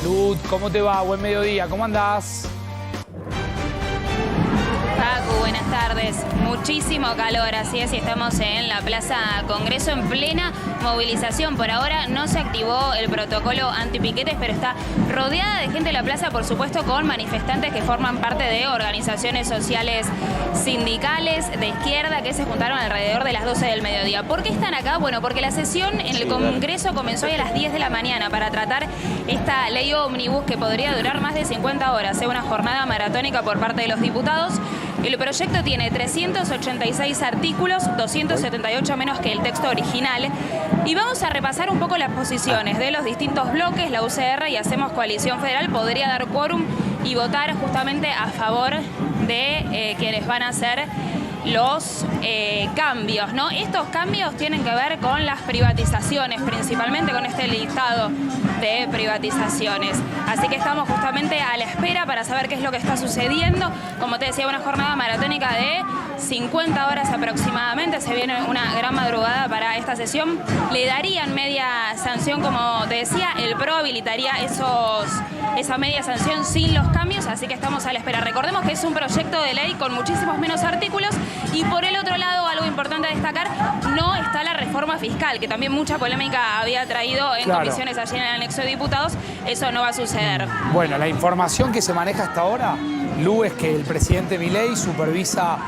Lud, ¿cómo te va? Buen mediodía, ¿cómo andás? Facu, buenas tardes. Muchísimo calor, así es, y estamos en la Plaza Congreso en plena movilización. Por ahora no se activó el protocolo antipiquetes, pero está rodeada de gente en la plaza, por supuesto, con manifestantes que forman parte de organizaciones sociales sindicales de izquierda que se juntaron alrededor de las 12 del mediodía. ¿Por qué están acá? Bueno, porque la sesión en el Congreso comenzó hoy a las 10 de la mañana para tratar esta ley ómnibus que podría durar más de 50 horas, una jornada maratónica por parte de los diputados. El proyecto tiene 386 artículos, 278 menos que el texto original. Y vamos a repasar un poco las posiciones de los distintos bloques. La UCR y Hacemos Coalición Federal podría dar quórum y votar justamente a favor de quienes van a ser los cambios, ¿no? Estos cambios tienen que ver con las privatizaciones, principalmente con este listado de privatizaciones. Así que estamos justamente a la espera para saber qué es lo que está sucediendo. Como te decía, una jornada maratónica de 50 horas aproximadamente. Se viene una gran madrugada para esta sesión. Le darían media sanción, como te decía, el PRO habilitaría esa media sanción sin los cambios, así que estamos a la espera. Recordemos que es un proyecto de ley con muchísimos menos artículos y por el otro lado, algo importante a destacar, no está la reforma fiscal, que también mucha polémica había traído en comisiones allí en el anexo de diputados. Eso no va a suceder. Bueno, la información que se maneja hasta ahora, Lu, es que el presidente Milei supervisa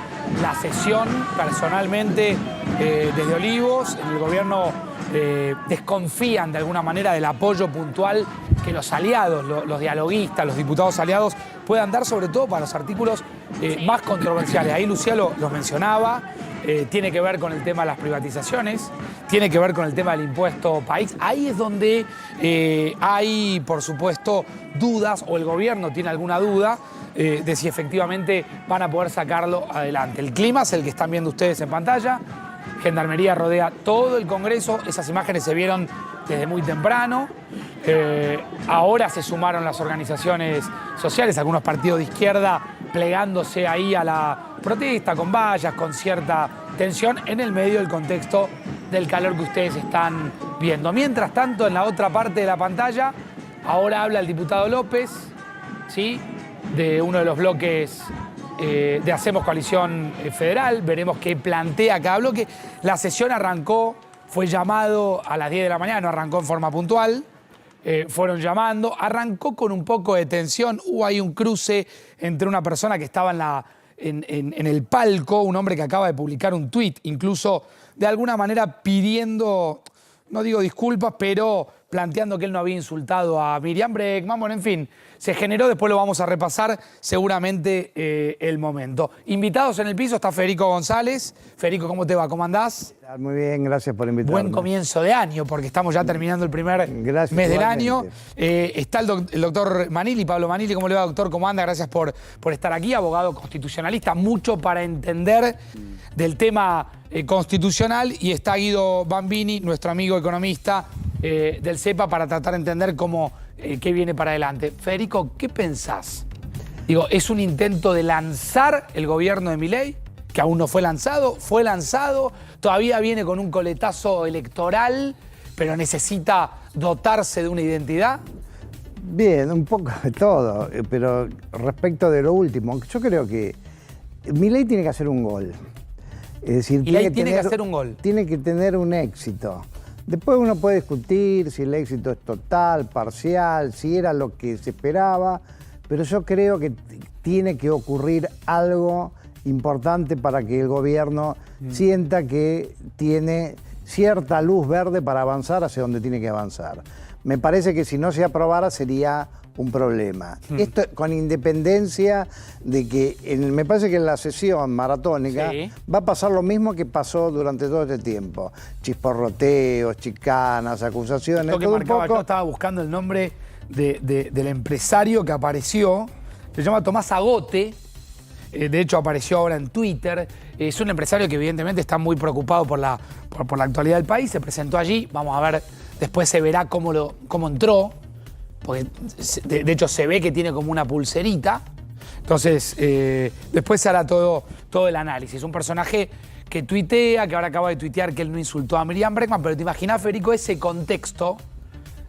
la sesión personalmente desde Olivos. En el gobierno desconfían de alguna manera del apoyo puntual que los aliados, los dialoguistas, los diputados aliados puedan dar, sobre todo para los artículos más controversiales. Ahí Lucía los mencionaba, tiene que ver con el tema de las privatizaciones, tiene que ver con el tema del impuesto país. Ahí es donde hay, por supuesto, dudas, o el gobierno tiene alguna duda de si efectivamente van a poder sacarlo adelante. El clima es el que están viendo ustedes en pantalla. Gendarmería rodea todo el Congreso. Esas imágenes se vieron desde muy temprano. Ahora se sumaron las organizaciones sociales, algunos partidos de izquierda plegándose ahí a la protesta, con vallas, con cierta tensión, en el medio del contexto del calor que ustedes están viendo. Mientras tanto, en la otra parte de la pantalla, ahora habla el diputado López, ¿sí?, de uno de los bloques de Hacemos Coalición Federal. Veremos qué plantea cada bloque. La sesión arrancó, fue llamado a las 10 de la mañana, no arrancó en forma puntual. Fueron llamando, arrancó con un poco de tensión. Hubo ahí un cruce entre una persona que estaba en el palco, un hombre que acaba de publicar un tuit, incluso de alguna manera pidiendo, no digo disculpas, pero planteando que él no había insultado a Miriam Bregman. Bueno, en fin, se generó, después lo vamos a repasar seguramente el momento. Invitados en el piso está Federico González. Federico, ¿cómo te va? ¿Cómo andás? Muy bien, gracias por invitarme. Buen comienzo de año, porque estamos ya terminando el primer mes del año. Está el doctor Manili, Pablo Manili. ¿Cómo le va, doctor? ¿Cómo anda? Gracias por estar aquí, abogado constitucionalista. Mucho para entender del tema constitucional. Y está Guido Bambini, nuestro amigo economista del CEPA, para tratar de entender qué viene para adelante. Federico, ¿qué pensás? Digo, ¿es un intento de lanzar el gobierno de Milei, que aún no fue lanzado? ¿Fue lanzado? Todavía viene con un coletazo electoral, pero necesita dotarse de una identidad. Bien, un poco de todo, pero respecto de lo último, yo creo que Milei tiene que hacer un gol. Es decir, tiene que hacer un gol. Tiene que tener un éxito. Después uno puede discutir si el éxito es total, parcial, si era lo que se esperaba, pero yo creo que tiene que ocurrir algo importante para que el gobierno sienta que tiene cierta luz verde para avanzar hacia donde tiene que avanzar. Me parece que si no se aprobara sería un problema. Esto con independencia de que me parece que en la sesión maratónica va a pasar lo mismo que pasó durante todo este tiempo. Chisporroteos, chicanas, acusaciones. Esto que todo marcaba, un poco. yo estaba buscando el nombre del empresario que apareció. Se llama Tomás Agote. De hecho, apareció ahora en Twitter. Es un empresario que evidentemente está muy preocupado por la actualidad del país. Se presentó allí. Vamos a ver, después se verá cómo entró. Porque de hecho se ve que tiene como una pulserita. Entonces, después se hará todo el análisis. Un personaje que tuitea, que ahora acaba de tuitear que él no insultó a Miriam Bregman, pero te imaginás, Federico, ese contexto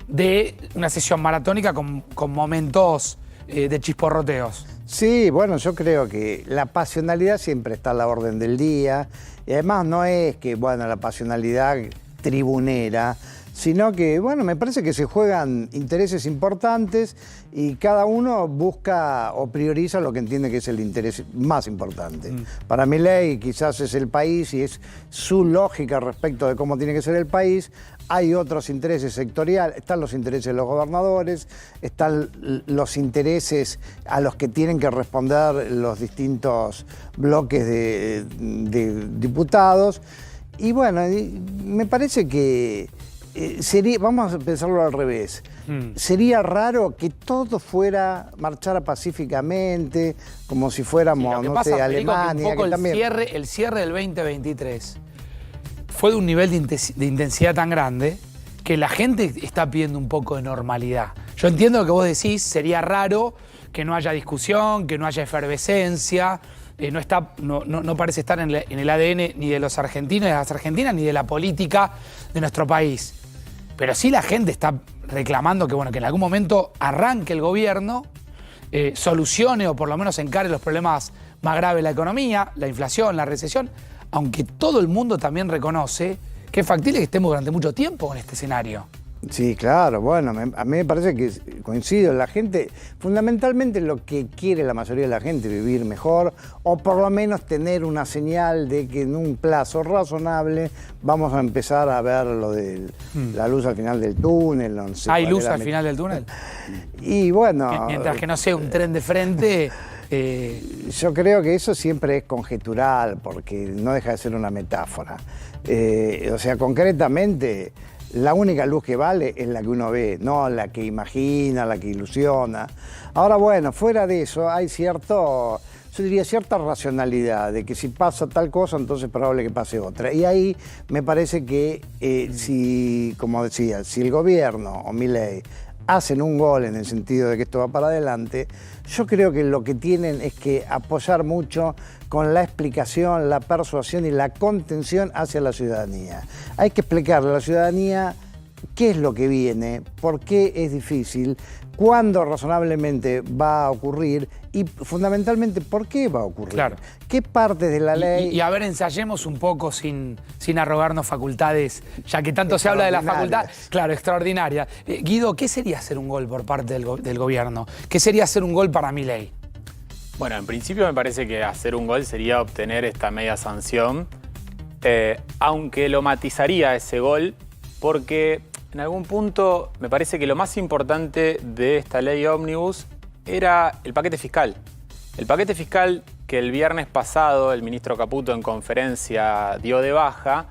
de una sesión maratónica con momentos de chisporroteos. Sí, bueno, yo creo que la pasionalidad siempre está a la orden del día y además no es que, bueno, la pasionalidad tribunera, sino que, bueno, me parece que se juegan intereses importantes y cada uno busca o prioriza lo que entiende que es el interés más importante. Para Milei quizás es el país y es su lógica respecto de cómo tiene que ser el país. Hay otros intereses sectoriales, están los intereses de los gobernadores, están los intereses a los que tienen que responder los distintos bloques de diputados. Y bueno, me parece que sería, vamos a pensarlo al revés, sería raro que todo marchara pacíficamente, como si fuéramos, no sé, Alemania. Que un poco el cierre del 2023 fue de un nivel de intensidad tan grande que la gente está pidiendo un poco de normalidad. Yo entiendo lo que vos decís, sería raro que no haya discusión, que no haya efervescencia, no parece estar en el ADN ni de los argentinos, ni de las argentinas, ni de la política de nuestro país. Pero sí la gente está reclamando que, bueno, que en algún momento arranque el gobierno, solucione o por lo menos encare los problemas más graves de la economía, la inflación, la recesión, aunque todo el mundo también reconoce que es factible que estemos durante mucho tiempo en este escenario. Sí, claro, bueno, a mí me parece que coincido, la gente, fundamentalmente lo que quiere la mayoría de la gente, vivir mejor, o por lo menos tener una señal de que en un plazo razonable vamos a empezar a ver lo de la luz al final del túnel. No sé. ¿Hay luz al final del túnel? Y bueno... Mientras que no sea un tren de frente... Yo creo que eso siempre es conjetural, porque no deja de ser una metáfora. O sea, concretamente... La única luz que vale es la que uno ve, no la que imagina, la que ilusiona. Ahora, bueno, fuera de eso hay yo diría cierta racionalidad de que si pasa tal cosa, entonces es probable que pase otra. Y ahí me parece que como decía, si el gobierno o Milei hacen un gol en el sentido de que esto va para adelante, yo creo que lo que tienen es que apoyar mucho con la explicación, la persuasión y la contención hacia la ciudadanía. Hay que explicarle a la ciudadanía qué es lo que viene, por qué es difícil, cuándo razonablemente va a ocurrir y fundamentalmente por qué va a ocurrir. Claro. ¿Qué partes de la ley? Y a ver, ensayemos un poco sin arrogarnos facultades, ya que tanto se habla de la facultad. Claro, extraordinaria. Guido, ¿qué sería hacer un gol por parte del gobierno? ¿Qué sería hacer un gol para Milei? Bueno, en principio me parece que hacer un gol sería obtener esta media sanción, aunque lo matizaría ese gol, porque en algún punto me parece que lo más importante de esta ley ómnibus era el paquete fiscal. El paquete fiscal que el viernes pasado el ministro Caputo en conferencia dio de baja,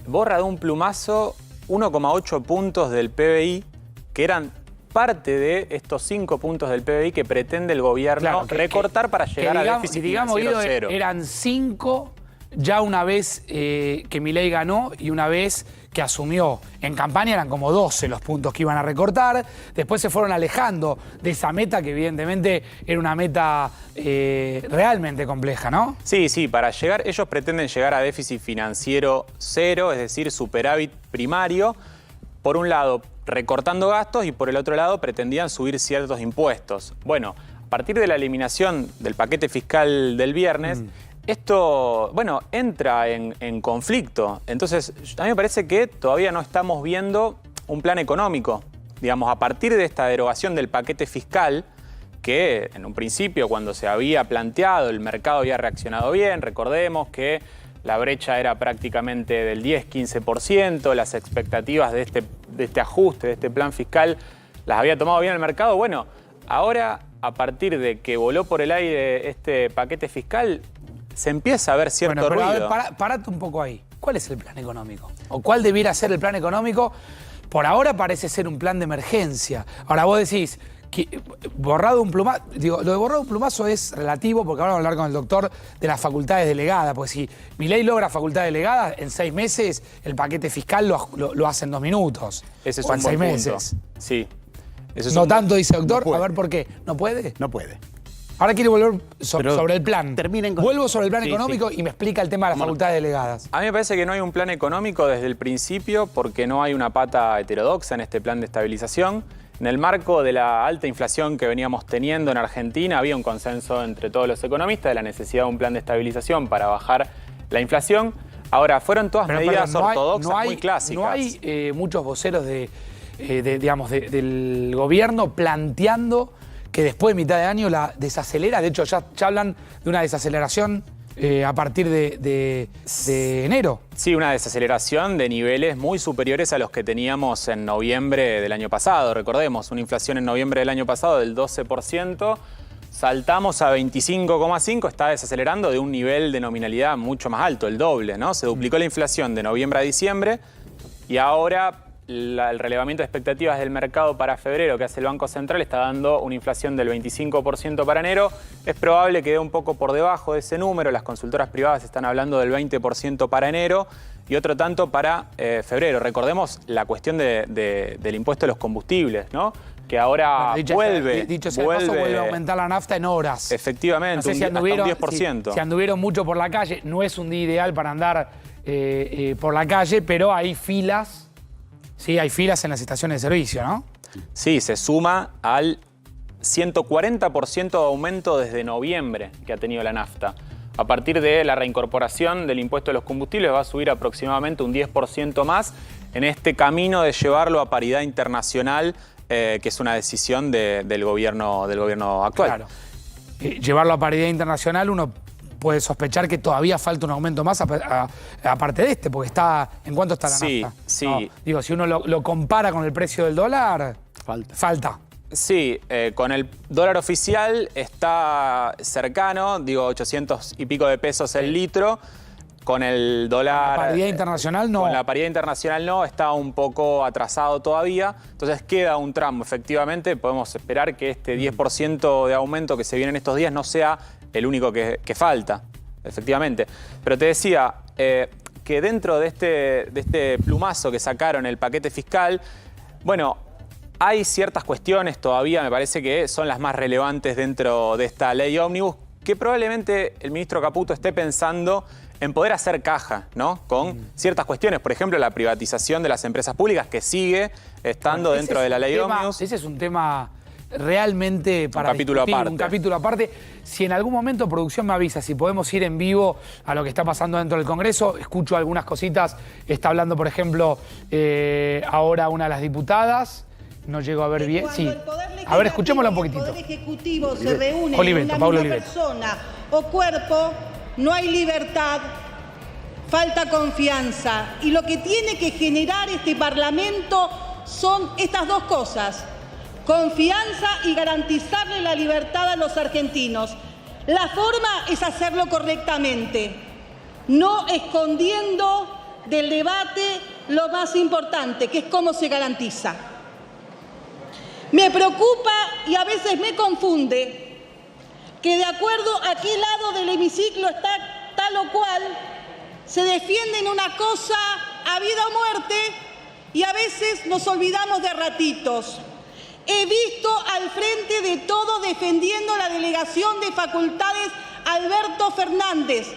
borra de un plumazo 1,8 puntos del PBI, que eran parte de estos 5 puntos del PBI que pretende el gobierno recortar para llegar al déficit financiero cero. Eran 5 ya una vez que Milei ganó y una vez que asumió. En campaña eran como 12 los puntos que iban a recortar. Después se fueron alejando de esa meta que evidentemente era una meta realmente compleja, ¿no? Sí, para llegar, ellos pretenden llegar a déficit financiero cero, es decir, superávit primario. Por un lado, recortando gastos y por el otro lado pretendían subir ciertos impuestos. Bueno, a partir de la eliminación del paquete fiscal del viernes, esto, bueno, entra en conflicto. Entonces, a mí me parece que todavía no estamos viendo un plan económico. Digamos, a partir de esta derogación del paquete fiscal, que en un principio, cuando se había planteado, el mercado había reaccionado bien. Recordemos que la brecha era prácticamente del 10-15%, las expectativas de este ajuste, de este plan fiscal, las había tomado bien el mercado. Bueno, ahora, a partir de que voló por el aire este paquete fiscal, se empieza a ver cierto ruido. A ver, parate un poco ahí. ¿Cuál es el plan económico? ¿O cuál debiera ser el plan económico? Por ahora parece ser un plan de emergencia. Ahora vos decís, borrado un plumazo, digo, lo de borrado un plumazo es relativo porque ahora vamos a hablar con el doctor de las facultades delegadas, porque si Milei logra facultades delegadas, en 6 meses el paquete fiscal lo hace en 2 minutos. Ese es o un en buen 6 punto. meses. Sí. No tanto, dice el doctor, a ver por qué. ¿No puede? No puede. Ahora quiere volver sobre el plan. Terminen con... Vuelvo sobre el plan Sí, económico y me explica el tema de las facultades delegadas. A mí me parece que no hay un plan económico desde el principio porque no hay una pata heterodoxa en este plan de estabilización. En el marco de la alta inflación que veníamos teniendo en Argentina, había un consenso entre todos los economistas de la necesidad de un plan de estabilización para bajar la inflación. Ahora, fueron todas medidas ortodoxas muy clásicas. No hay muchos voceros del gobierno planteando que después de mitad de año la desacelera. De hecho, ya hablan de una desaceleración a partir de enero. Sí, una desaceleración de niveles muy superiores a los que teníamos en noviembre del año pasado. Recordemos, una inflación en noviembre del año pasado del 12%, saltamos a 25,5%, está desacelerando de un nivel de nominalidad mucho más alto, el doble, ¿no? Se duplicó la inflación de noviembre a diciembre y ahora el relevamiento de expectativas del mercado para febrero que hace el Banco Central está dando una inflación del 25% para enero. Es probable que quede un poco por debajo de ese número. Las consultoras privadas están hablando del 20% para enero y otro tanto para febrero. Recordemos la cuestión del impuesto de los combustibles, ¿no? Que ahora vuelve vuelve a aumentar la nafta en horas. Efectivamente, no sé hasta un 10%. Si anduvieron mucho por la calle, no es un día ideal para andar por la calle, pero hay filas. Sí, hay filas en las estaciones de servicio, ¿no? Sí, se suma al 140% de aumento desde noviembre que ha tenido la nafta. A partir de la reincorporación del impuesto de los combustibles va a subir aproximadamente un 10% más en este camino de llevarlo a paridad internacional, que es una decisión del gobierno actual. Claro. Llevarlo a paridad internacional, uno puede sospechar que todavía falta un aumento más aparte de este, porque está... ¿En cuánto está la nafta? Sí. No, digo, si uno lo compara con el precio del dólar, falta. Sí, con el dólar oficial está cercano, digo, 800 y pico de pesos el litro. Con el dólar... ¿La paridad internacional no? Con la paridad internacional no, está un poco atrasado todavía. Entonces queda un tramo. Efectivamente, podemos esperar que este 10% de aumento que se viene en estos días no sea el único que falta, efectivamente. Pero te decía que dentro de este plumazo que sacaron, el paquete fiscal, bueno, hay ciertas cuestiones todavía, me parece que son las más relevantes dentro de esta ley ómnibus, que probablemente el ministro Caputo esté pensando en poder hacer caja, ¿no? Con ciertas cuestiones, por ejemplo, la privatización de las empresas públicas, que sigue estando dentro de la ley ómnibus. Ese es un tema realmente para un capítulo aparte. Si en algún momento producción me avisa si podemos ir en vivo a lo que está pasando dentro del Congreso, escucho algunas cositas. Está hablando, por ejemplo, ahora una de las diputadas. No llego a ver bien. Sí. A ver, escuchémosla un poquitito. Cuando el Poder Ejecutivo se reúne Oliveto, en Pablo una misma persona o cuerpo, no hay libertad, falta confianza. Y lo que tiene que generar este Parlamento son estas dos cosas: confianza y garantizarle la libertad a los argentinos. La forma es hacerlo correctamente, no escondiendo del debate lo más importante, que es cómo se garantiza. Me preocupa y a veces me confunde que de acuerdo a qué lado del hemiciclo está tal o cual, se defienden una cosa a vida o muerte y a veces nos olvidamos de ratitos. He visto al frente de todo defendiendo la delegación de facultades Alberto Fernández,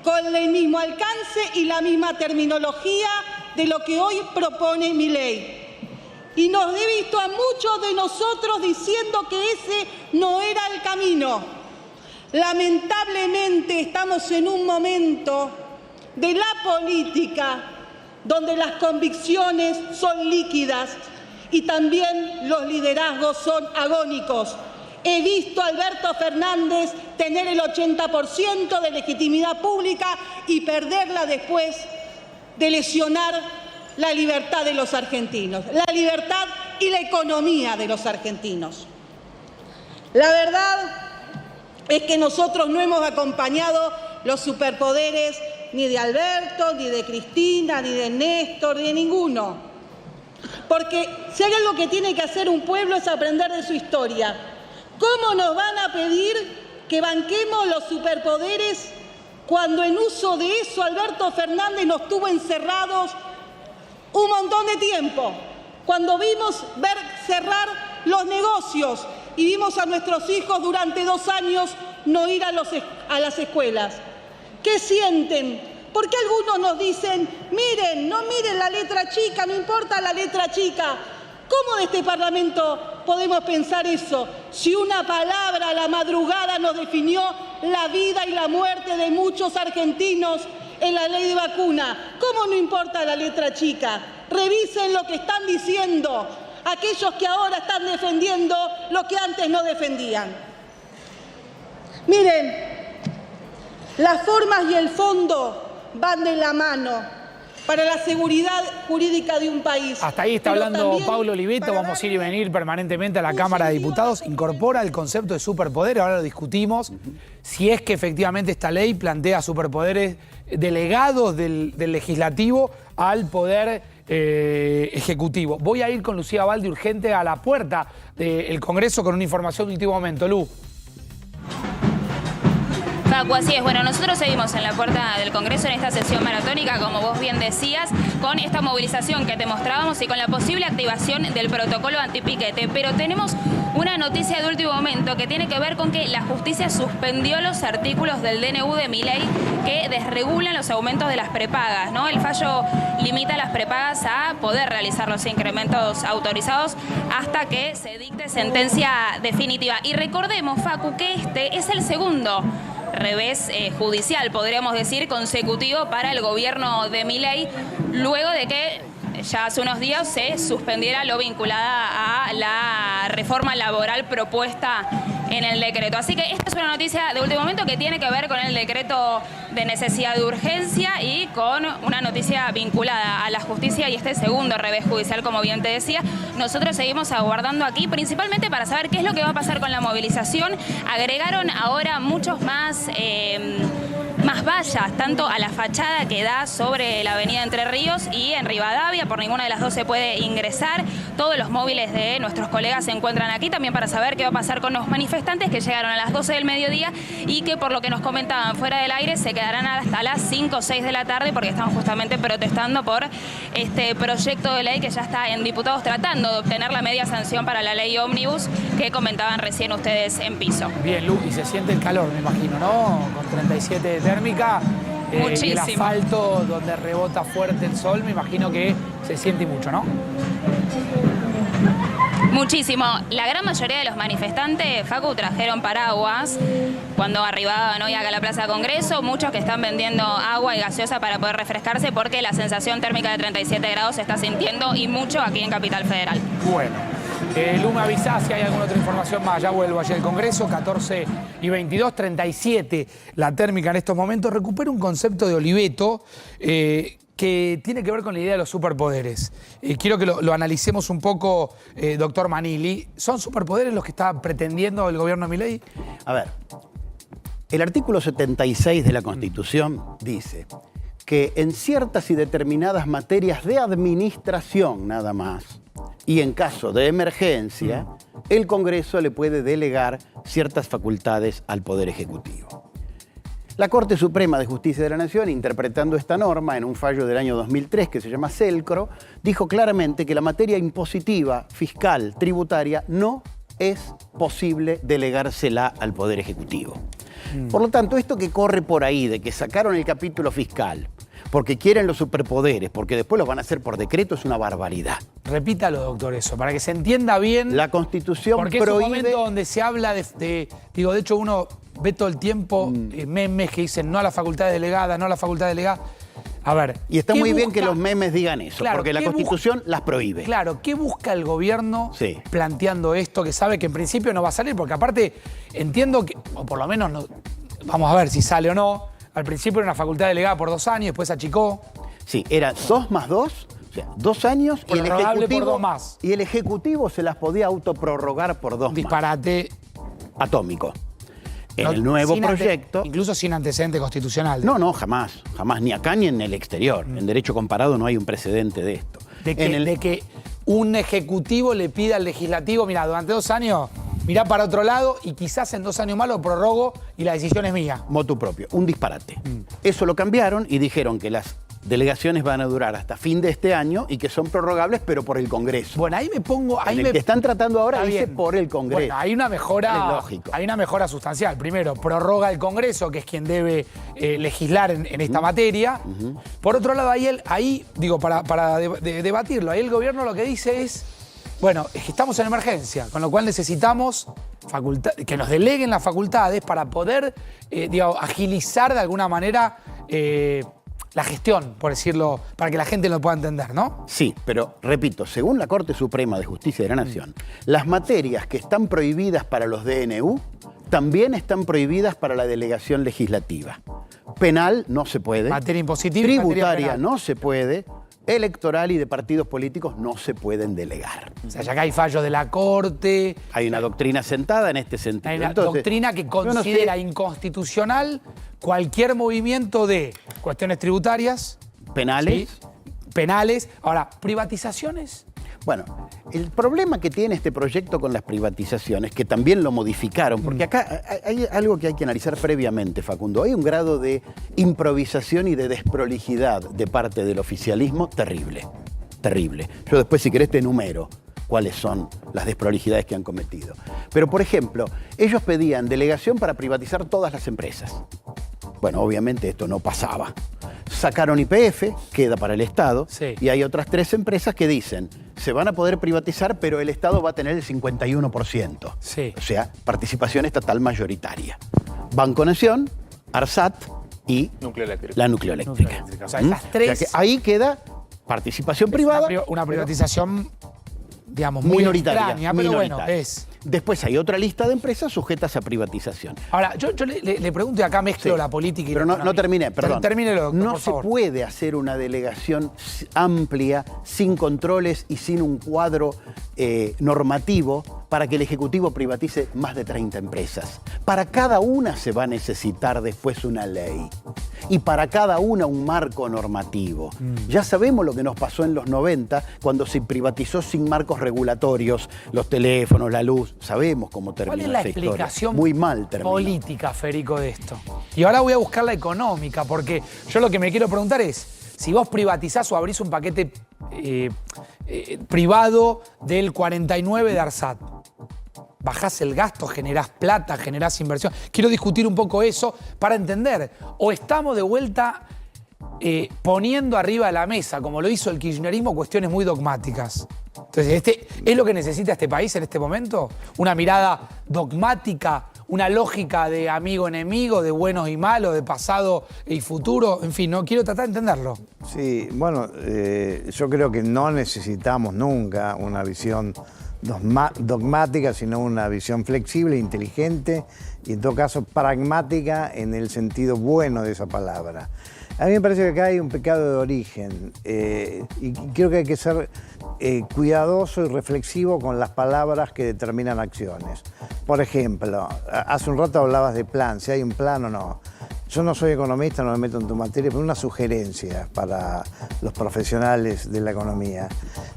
con el mismo alcance y la misma terminología de lo que hoy propone Milei. Y nos he visto a muchos de nosotros diciendo que ese no era el camino. Lamentablemente estamos en un momento de la política donde las convicciones son líquidas y también los liderazgos son agónicos. He visto a Alberto Fernández tener el 80% de legitimidad pública y perderla después de lesionar la libertad de los argentinos, la libertad y la economía de los argentinos. La verdad es que nosotros no hemos acompañado los superpoderes ni de Alberto, ni de Cristina, ni de Néstor, ni de ninguno. Porque si hay algo que tiene que hacer un pueblo es aprender de su historia. ¿Cómo nos van a pedir que banquemos los superpoderes cuando en uso de eso Alberto Fernández nos tuvo encerrados un montón de tiempo? Cuando vimos ver cerrar los negocios y vimos a nuestros hijos durante 2 años no ir a las escuelas. ¿Qué sienten? Porque algunos nos dicen, miren, no miren la letra chica, no importa la letra chica. ¿Cómo de este Parlamento podemos pensar eso? Si una palabra a la madrugada nos definió la vida y la muerte de muchos argentinos en la ley de vacuna, ¿cómo no importa la letra chica? Revisen lo que están diciendo aquellos que ahora están defendiendo lo que antes no defendían. Miren, las formas y el fondo van de la mano para la seguridad jurídica de un país. Hasta ahí está hablando Pablo Oliveto, vamos a ir y venir permanentemente a la Cámara de Diputados. Incorpora el concepto de superpoder, ahora lo discutimos, si es que efectivamente esta ley plantea superpoderes delegados del legislativo al poder ejecutivo. Voy a ir con Lucía Baldi urgente a la puerta del Congreso con una información de último momento. Lu. Facu, así es. Bueno, nosotros seguimos en la puerta del Congreso en esta sesión maratónica, como vos bien decías, con esta movilización que te mostrábamos y con la posible activación del protocolo antipiquete. Pero tenemos una noticia de último momento que tiene que ver con que la justicia suspendió los artículos del DNU de Milei que desregulan los aumentos de las prepagas, ¿no? El fallo limita las prepagas a poder realizar los incrementos autorizados hasta que se dicte sentencia definitiva. Y recordemos, Facu, que este es el segundo revés judicial, podríamos decir, consecutivo para el gobierno de Milei, luego de que ya hace unos días se suspendiera lo vinculada a la reforma laboral propuesta en el decreto. Así que esta es una noticia de último momento que tiene que ver con el decreto de necesidad de urgencia y con una noticia vinculada a la justicia y este segundo revés judicial, como bien te decía. Nosotros seguimos aguardando aquí, principalmente para saber qué es lo que va a pasar con la movilización. Agregaron ahora muchos más vallas, tanto a la fachada que da sobre la avenida Entre Ríos y en Rivadavia. Por ninguna de las dos se puede ingresar. Todos los móviles de nuestros colegas se encuentran aquí también para saber qué va a pasar con los manifestantes que llegaron a las 12 del mediodía y que, por lo que nos comentaban fuera del aire, se quedarán hasta las 5 o 6 de la tarde porque están justamente protestando por este proyecto de ley que ya está en diputados tratando de obtener la media sanción para la ley ómnibus que comentaban recién ustedes en piso. Bien, Lu, y se siente el calor, me imagino, ¿no? Con 37 de térmica. Muchísimo. El asfalto donde rebota fuerte el sol, me imagino que se siente mucho, ¿no? Muchísimo. La gran mayoría de los manifestantes, Facu, trajeron paraguas cuando arribaban hoy acá a la Plaza de Congreso. Muchos que están vendiendo agua y gaseosa para poder refrescarse porque la sensación térmica de 37 grados se está sintiendo y mucho aquí en Capital Federal. Bueno. Lu, me avisá si hay alguna otra información más. Ya vuelvo allá al Congreso, 14:22, 37 la térmica en estos momentos. Recupero un concepto de Oliveto que tiene que ver con la idea de los superpoderes. Quiero que lo analicemos un poco, doctor Manili. ¿Son superpoderes los que está pretendiendo el gobierno de Milei? A ver, el artículo 76 de la Constitución dice que en ciertas y determinadas materias de administración nada más, y en caso de emergencia, el Congreso le puede delegar ciertas facultades al Poder Ejecutivo. La Corte Suprema de Justicia de la Nación, interpretando esta norma en un fallo del año 2003 que se llama Selcro, dijo claramente que la materia impositiva, fiscal, tributaria, no es posible delegársela al Poder Ejecutivo. Por lo tanto, esto que corre por ahí de que sacaron el capítulo fiscal porque quieren los superpoderes, porque después los van a hacer por decreto, es una barbaridad. Repítalo, doctor, eso, para que se entienda bien. La Constitución porque prohíbe... es un momento donde se habla de hecho uno ve todo el tiempo memes que dicen no a la facultad delegada, no a la facultad delegada. A ver. Y está muy bien que los memes digan eso, claro, porque la Constitución las prohíbe. Claro, ¿qué busca el gobierno planteando esto que sabe que en principio no va a salir? Porque aparte entiendo que, o por lo menos, no, vamos a ver si sale o no. Al principio era una facultad delegada por 2 años, después achicó. Sí, era 2 más 2, o sea, 2 años y por 2 más. Y el Ejecutivo se las podía autoprorrogar por 2 más. Disparate. Atómico. En el nuevo proyecto... Incluso sin antecedente constitucional. No, jamás. Jamás, ni acá ni en el exterior. En derecho comparado no hay un precedente de esto. De que un ejecutivo le pida al legislativo, mira, durante 2 años, mirá para otro lado y quizás en 2 años más lo prorrogo y la decisión es mía. Motu propio, un disparate. Eso lo cambiaron y dijeron que las delegaciones van a durar hasta fin de este año y que son prorrogables, pero por el Congreso. Bueno, ahí me pongo... En el que están tratando ahora Está dice bien. por el Congreso. Bueno, hay una mejora, Es lógico. hay una mejora sustancial. Primero, prorroga el Congreso, que es quien debe legislar en esta materia. Por otro lado, ahí digo, para debatirlo, ahí el gobierno lo que dice es, bueno, es que estamos en emergencia, con lo cual necesitamos que nos deleguen las facultades para poder, agilizar de alguna manera la gestión, por decirlo, para que la gente lo pueda entender, ¿no? Sí, pero repito, según la Corte Suprema de Justicia de la Nación, las materias que están prohibidas para los DNU también están prohibidas para la delegación legislativa. Penal no se puede. Materia impositiva y materia Tributaria penal. no se puede. Electoral y de partidos políticos no se pueden delegar. O sea, ya que hay fallos de la Corte, Hay una doctrina sentada en este sentido. hay una Entonces, doctrina que yo no sé- considera inconstitucional cualquier movimiento de cuestiones tributarias, penales. ¿sí? Penales. Ahora, privatizaciones. Bueno, el problema que tiene este proyecto con las privatizaciones, que también lo modificaron, porque acá hay algo que hay que analizar previamente, Facundo. Hay un grado de improvisación y de desprolijidad de parte del oficialismo terrible, terrible. Yo después, si querés, te enumero cuáles son las desprolijidades que han cometido. Pero, por ejemplo, ellos pedían delegación para privatizar todas las empresas. Bueno, obviamente esto no pasaba. Sacaron YPF, queda para el Estado, Sí. y hay otras 3 empresas que dicen, se van a poder privatizar, pero el Estado va a tener el 51%. Sí. O sea, participación estatal mayoritaria. Banco Nación, ARSAT y Núcleo eléctrico. la nucleoeléctrica. Nucleoeléctrica. O sea, esas tres- que ahí queda participación privada. Una privatización, digamos, muy minoritaria. extraña, pero bueno, minoritaria. es... Después hay otra lista de empresas sujetas a privatización. Ahora, yo le pregunto, y acá mezclo Sí. la política y Pero la no economía. terminé, perdón. Termínelo, doctor, no por se favor. puede hacer una delegación amplia, sin controles y sin un cuadro normativo para que el Ejecutivo privatice más de 30 empresas. Para cada una se va a necesitar después una ley. Y para cada una un marco normativo. Ya sabemos lo que nos pasó en los 90 cuando se privatizó sin marcos regulatorios los teléfonos, la luz. Sabemos cómo terminó ¿Cuál es la esa historia. explicación Muy mal terminó. política, Federico, de esto? Y ahora voy a buscar la económica, porque yo lo que me quiero preguntar es, si vos privatizás o abrís un paquete privado del 49 de ARSAT, bajás el gasto, generás plata, generás inversión. Quiero discutir un poco eso para entender. O estamos de vuelta poniendo arriba de la mesa, como lo hizo el kirchnerismo, cuestiones muy dogmáticas. Entonces, ¿es lo que necesita este país en este momento? Una mirada dogmática, una lógica de amigo-enemigo, de buenos y malos, de pasado y futuro. En fin, no quiero tratar de entenderlo. Sí, bueno, yo creo que no necesitamos nunca una visión dogmática, sino una visión flexible, inteligente y en todo caso pragmática en el sentido bueno de esa palabra. A mí me parece que acá hay un pecado de origen y creo que hay que ser cuidadoso y reflexivo con las palabras que determinan acciones. Por ejemplo, hace un rato hablabas de plan, si hay un plan o no. Yo no soy economista, no me meto en tu materia, pero una sugerencia para los profesionales de la economía.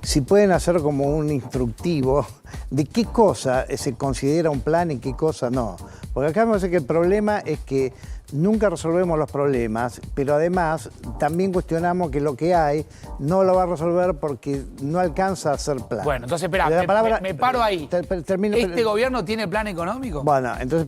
Si pueden hacer como un instructivo de qué cosa se considera un plan y qué cosa no. Porque acá me parece que el problema es que nunca resolvemos los problemas, pero además también cuestionamos que lo que hay no lo va a resolver porque no alcanza a ser plan. Bueno, entonces, espera, La palabra- me paro ahí. Termino- ¿Este gobierno tiene plan económico? Bueno, entonces,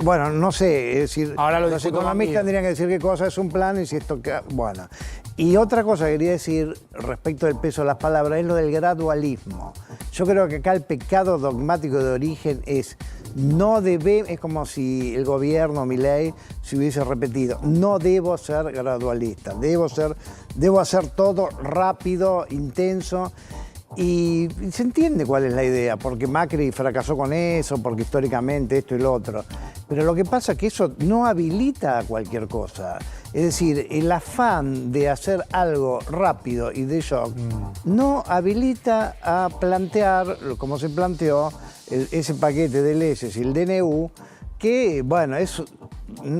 bueno, no sé, es decir, Ahora lo los discuto economistas conmigo. tendrían que decir qué cosa es un plan y si esto... Bueno, y otra cosa que quería decir respecto del peso de las palabras es lo del gradualismo. Yo creo que acá el pecado dogmático de origen es es como si el gobierno, Milei, se hubiese repetido, no debo ser gradualista, debo hacer todo rápido, intenso. Y se entiende cuál es la idea, porque Macri fracasó con eso, porque históricamente esto y lo otro. Pero lo que pasa es que eso no habilita a cualquier cosa. Es decir, el afán de hacer algo rápido y de shock no habilita a plantear, como se planteó, ese paquete de leyes y el DNU, que, bueno, es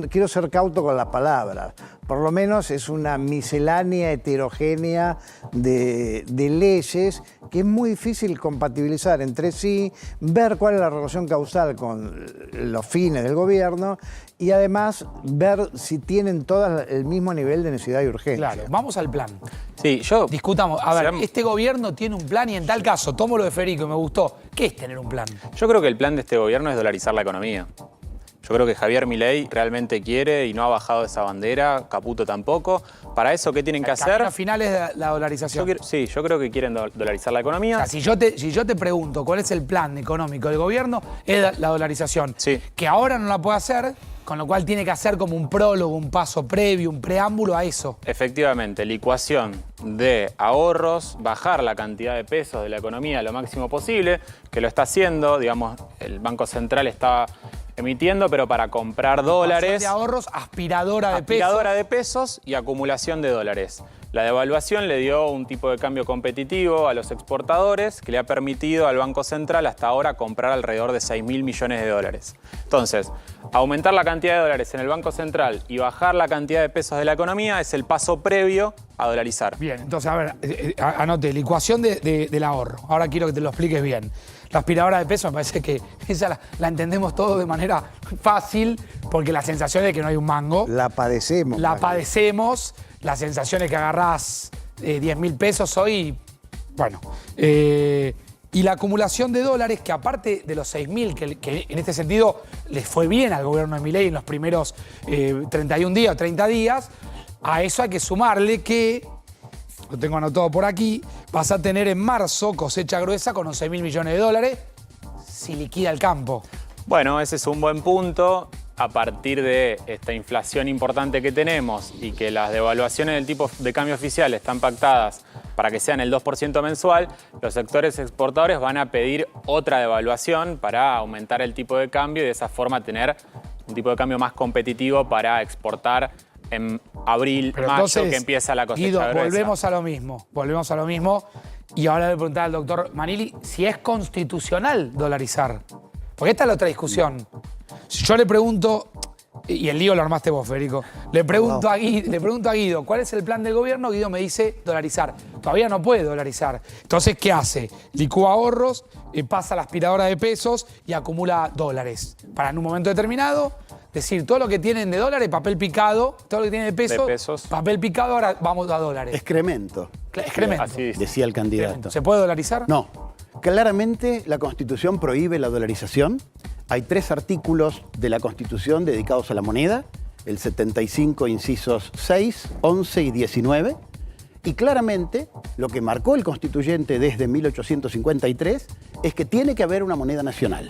quiero ser cauto con las palabras, por lo menos es una miscelánea heterogénea de leyes que es muy difícil compatibilizar entre sí, ver cuál es la relación causal con los fines del gobierno y además ver si tienen todas el mismo nivel de necesidad y urgencia. Claro, vamos al plan. Sí, yo... Discutamos. A ver, Seamos- este gobierno tiene un plan y en tal caso, tomo lo de Federico y me gustó. ¿Qué es tener un plan? Yo creo que el plan de este gobierno es dolarizar la economía. Yo creo que Javier Milei realmente quiere y no ha bajado esa bandera, Caputo tampoco. Para eso, ¿qué tienen que hacer? Al final es la dolarización. Yo creo que quieren dolarizar la O economía. sea, si yo te pregunto cuál es el plan económico del gobierno, es la dolarización. Sí. Que ahora no la puede hacer, con lo cual tiene que hacer como un prólogo, un paso previo, un preámbulo a eso. Efectivamente, licuación de ahorros, bajar la cantidad de pesos de la economía lo máximo posible, que lo está haciendo, digamos, el Banco Central está emitiendo, pero para comprar dólares. De ahorros, aspiradora de pesos. Aspiradora de pesos y acumulación de dólares. La devaluación le dio un tipo de cambio competitivo a los exportadores que le ha permitido al Banco Central hasta ahora comprar alrededor de 6.000 millones de dólares. Entonces, aumentar la cantidad de dólares en el Banco Central y bajar la cantidad de pesos de la economía es el paso previo a dolarizar. Bien, entonces, a ver, anote, licuación del ahorro. Ahora quiero que te lo expliques bien. La aspiradora de pesos me parece que esa la entendemos todos de manera fácil, porque la sensación es que no hay un mango. La padecemos. La Mario. padecemos, la sensación es que agarrás 10.000 pesos hoy, bueno. Y la acumulación de dólares, que aparte de los 6.000, que en este sentido les fue bien al gobierno de Milei en los primeros 31 días o 30 días, a eso hay que sumarle que, lo tengo anotado por aquí, vas a tener en marzo cosecha gruesa con 11.000 millones de dólares si liquida el campo. Bueno, ese es un buen punto. A partir de esta inflación importante que tenemos y que las devaluaciones del tipo de cambio oficial están pactadas para que sean el 2% mensual, los sectores exportadores van a pedir otra devaluación para aumentar el tipo de cambio y de esa forma tener un tipo de cambio más competitivo para exportar en abril, Pero mayo, entonces, que empieza la cosecha Guido, gruesa. volvemos a lo mismo. Y ahora le voy a preguntar al doctor Manili si es constitucional dolarizar. Porque esta es la otra discusión. Si yo le pregunto, y el lío lo armaste vos, Federico, le pregunto a Guido, ¿cuál es el plan del gobierno? Guido me dice dolarizar. Todavía no puede dolarizar. Entonces, ¿qué hace? Licúa ahorros, pasa a la aspiradora de pesos y acumula dólares. Para en un momento determinado decir, todo lo que tienen de dólares, papel picado, todo lo que tienen de pesos, papel picado, ahora vamos a dólares. Excremento, Excremento. Así dice. decía el candidato. ¿Se puede dolarizar? No. Claramente la Constitución prohíbe la dolarización. Hay 3 artículos de la Constitución dedicados a la moneda, el 75, incisos 6, 11 y 19. Y claramente lo que marcó el constituyente desde 1853 es que tiene que haber una moneda nacional.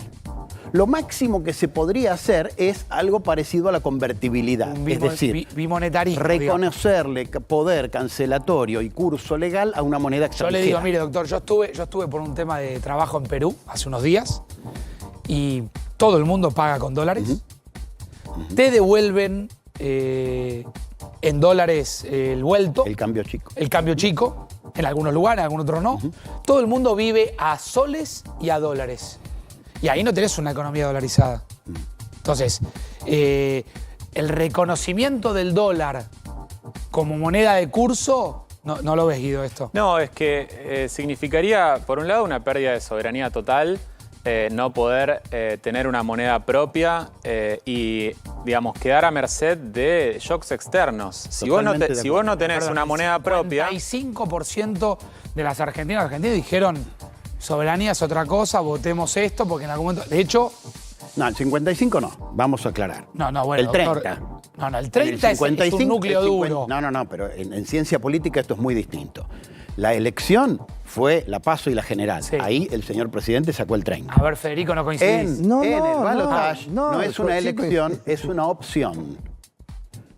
Lo máximo que se podría hacer es algo parecido a la convertibilidad, es decir, bimonetarismo. reconocerle poder cancelatorio y curso legal a una moneda Yo extranjera. le digo, mire, doctor, yo estuve por un tema de trabajo en Perú hace unos días y todo el mundo paga con dólares. Te devuelven en dólares el vuelto, El cambio chico. el cambio chico, en algunos lugares, en algunos otros no. Todo el mundo vive a soles y a dólares. Y ahí no tenés una economía dolarizada. Entonces, el reconocimiento del dólar como moneda de curso, no lo ves, Guido, esto. No, es que significaría, por un lado, una pérdida de soberanía total, no poder tener una moneda propia y, digamos, quedar a merced de shocks externos. Si vos no tenés Perdón, una moneda propia... El 55% de las argentinas dijeron, soberanía es otra cosa, votemos esto, porque en algún momento... De hecho... No, el 55 no, vamos a aclarar. No, bueno, el 30. Doctor, no, el 30 es un núcleo duro. No, pero en ciencia política esto es muy distinto. La elección fue la PASO y la general. Sí. Ahí el señor presidente sacó el 30. A ver, Federico, no coincidís. En el balotaje no, no es una sí, elección, es una opción.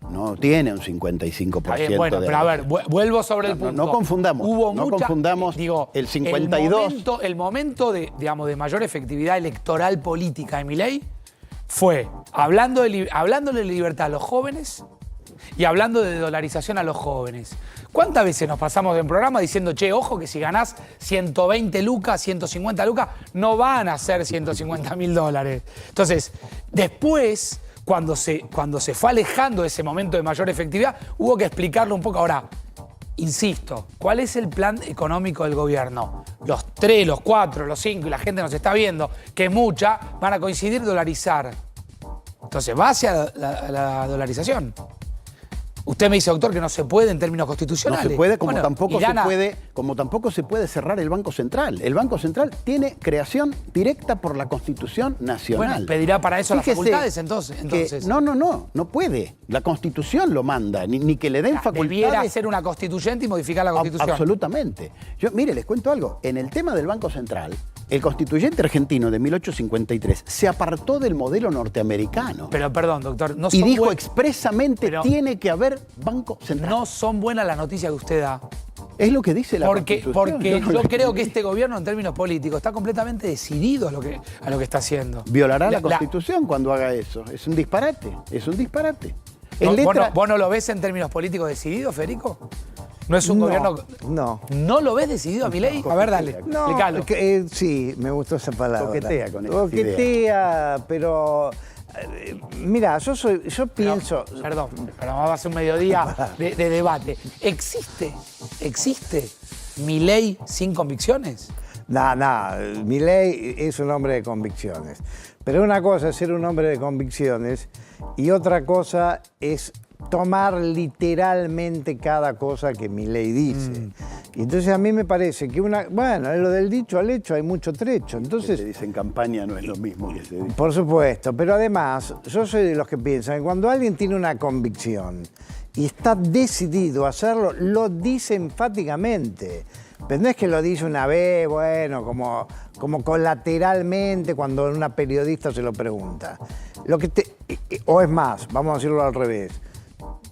No tiene un 55% Está bien, bueno, de... pero a ver, vuelvo sobre el punto. No confundamos, no confundamos el 52. El momento de mayor efectividad electoral política de Milei fue hablándole de libertad a los jóvenes y hablando de dolarización a los jóvenes. ¿Cuántas veces nos pasamos en programa diciendo, che, ojo que si ganás 120 lucas, 150 lucas, no van a ser 150.000 dólares? Entonces, después, cuando se fue alejando de ese momento de mayor efectividad, hubo que explicarlo un poco. Ahora, insisto, ¿cuál es el plan económico del gobierno? Los 3, los 4, los 5, y la gente nos está viendo, que mucha, van a coincidir dolarizar. Entonces, va hacia la dolarización. Usted me dice, doctor, que no se puede en términos constitucionales. No se puede, como, Bueno, tampoco se puede cerrar el Banco Central. El Banco Central tiene creación directa por la Constitución Nacional. Bueno, pedirá para eso las Fíjese facultades entonces. No puede. La Constitución lo manda, ni que le den facultades. Debiera ser una constituyente y modificar la Constitución. Absolutamente. Mire, les cuento algo. En el tema del Banco Central, el constituyente argentino de 1853 se apartó del modelo norteamericano. Pero perdón, doctor, no son y dijo expresamente, tiene que haber Banco Central. No son buenas las noticias que usted da. Es lo que dice la Constitución. Porque yo creo que este gobierno, en términos políticos, está completamente decidido a lo que está haciendo. Violará la Constitución cuando haga eso. Es un disparate. Es un disparate. ¿Vos no lo ves en términos políticos decidido, Federico? ¿No es un gobierno...? No. ¿No lo ves decidido a Milei? A ver, dale, explícalo. Sí, me gustó esa palabra. Coquetea con eso. Coquetea, pero... Mira, yo pienso... Perdón, pero vamos a hacer un mediodía de debate. ¿Existe Milei sin convicciones? No, Milei es un hombre de convicciones. Pero una cosa es ser un hombre de convicciones y otra cosa es tomar literalmente cada cosa que Milei dice. Y entonces a mí me parece que bueno, lo del dicho al hecho hay mucho trecho. Entonces, que se dice en campaña no es lo mismo que se dice. Por supuesto, pero además yo soy de los que piensan que cuando alguien tiene una convicción y está decidido a hacerlo, lo dice enfáticamente. Pero no es que lo dice una vez, bueno, como colateralmente cuando una periodista se lo pregunta. O es más, vamos a decirlo al revés.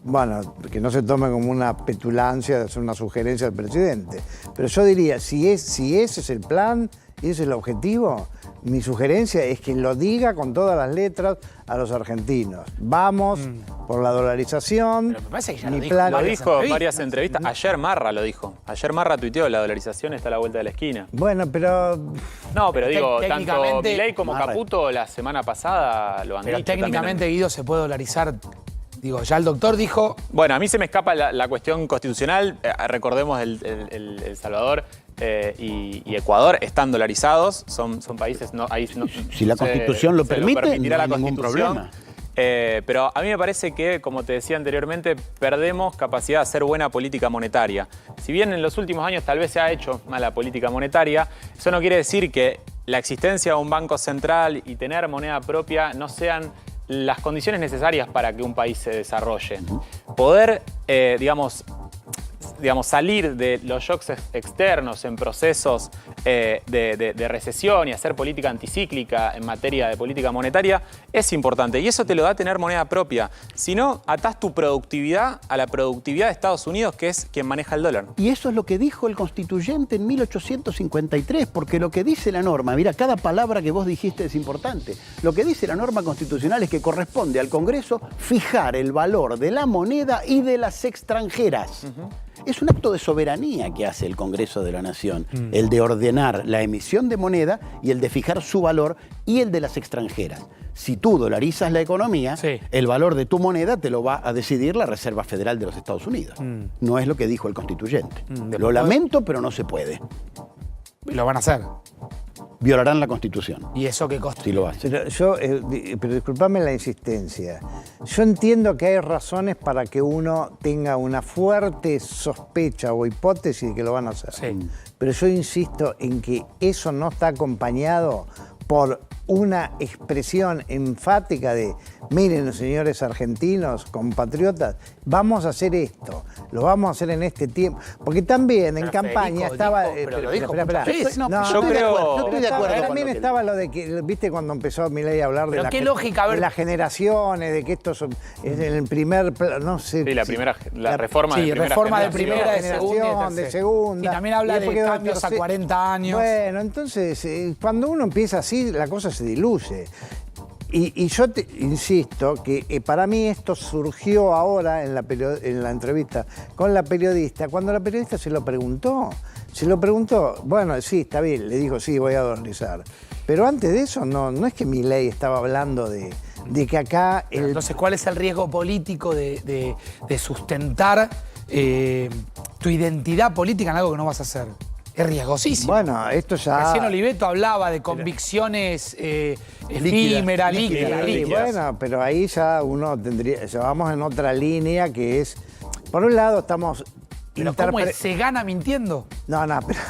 Bueno, que no se tome como una petulancia de hacer una sugerencia al presidente. Pero yo diría, si ese es el plan y ese es el objetivo, mi sugerencia es que lo diga con todas las letras a los argentinos. Vamos por la dolarización. Pero me parece que ya lo dijo en varias entrevistas. Ayer Marra lo dijo. Ayer Marra tuiteó, la dolarización está a la vuelta de la esquina. Bueno, pero... No, pero digo, tanto Milei como Caputo la semana pasada lo han dicho. Pero técnicamente, Guido, se puede dolarizar. Digo, ya el doctor dijo... Bueno, a mí se me escapa la cuestión constitucional. Recordemos El Salvador y Ecuador están dolarizados. Son países... Si la Constitución lo permite, no hay ningún problema. Pero a mí me parece que, como te decía anteriormente, perdemos capacidad de hacer buena política monetaria. Si bien en los últimos años tal vez se ha hecho mala política monetaria, eso no quiere decir que la existencia de un banco central y tener moneda propia no sean las condiciones necesarias para que un país se desarrolle. Poder, digamos, salir de los shocks externos en procesos de recesión y hacer política anticíclica en materia de política monetaria es importante. Y eso te lo da tener moneda propia. Si no, atás tu productividad a la productividad de Estados Unidos, que es quien maneja el dólar. Y eso es lo que dijo el constituyente en 1853, porque lo que dice la norma, mira, cada palabra que vos dijiste es importante. Lo que dice la norma constitucional es que corresponde al Congreso fijar el valor de la moneda y de las extranjeras. Es un acto de soberanía que hace el Congreso de la Nación, el de ordenar la emisión de moneda y el de fijar su valor y el de las extranjeras. Si tú dolarizas la economía, el valor de tu moneda te lo va a decidir la Reserva Federal de los Estados Unidos. No es lo que dijo el constituyente. Lo lamento, pero no se puede. Lo van a hacer. Violarán la Constitución. ¿Y eso qué costa? Si lo hacen. Pero disculpame la insistencia. Yo entiendo que hay razones para que uno tenga una fuerte sospecha o hipótesis de que lo van a hacer. Sí. Pero yo insisto en que eso no está acompañado por una expresión enfática de, miren, señores argentinos, compatriotas, vamos a hacer esto, lo vamos a hacer en este tiempo. Porque también en campaña estaba... Pero lo dijo espera. Yo creo... No estoy de acuerdo. También estaba lo de que, viste, cuando empezó Milei a hablar de, ¿qué lógica? A ver, de las generaciones, de que esto es el primer, no sé... Sí, la reforma de primera reforma de generación. primera, de segunda. Y también habla de cambios a 40 años. Bueno, entonces, cuando uno empieza así, la cosa se diluye. Y yo insisto que para mí esto surgió ahora en la entrevista con la periodista, cuando la periodista se lo preguntó, bueno, sí, está bien, le dijo, sí, voy a dolarizar. Pero antes de eso, no es que Milei estaba hablando de de que acá... Pero entonces, ¿cuál es el riesgo político de sustentar tu identidad política en algo que no vas a hacer? Es riesgosísimo. Bueno, esto ya... Recién Oliveto hablaba de convicciones efímeras, líquidas. Sí, bueno, pero ahí ya uno tendría... Ya vamos en otra línea que es... Por un lado estamos... ¿Pero cómo es? ¿Se gana mintiendo? No,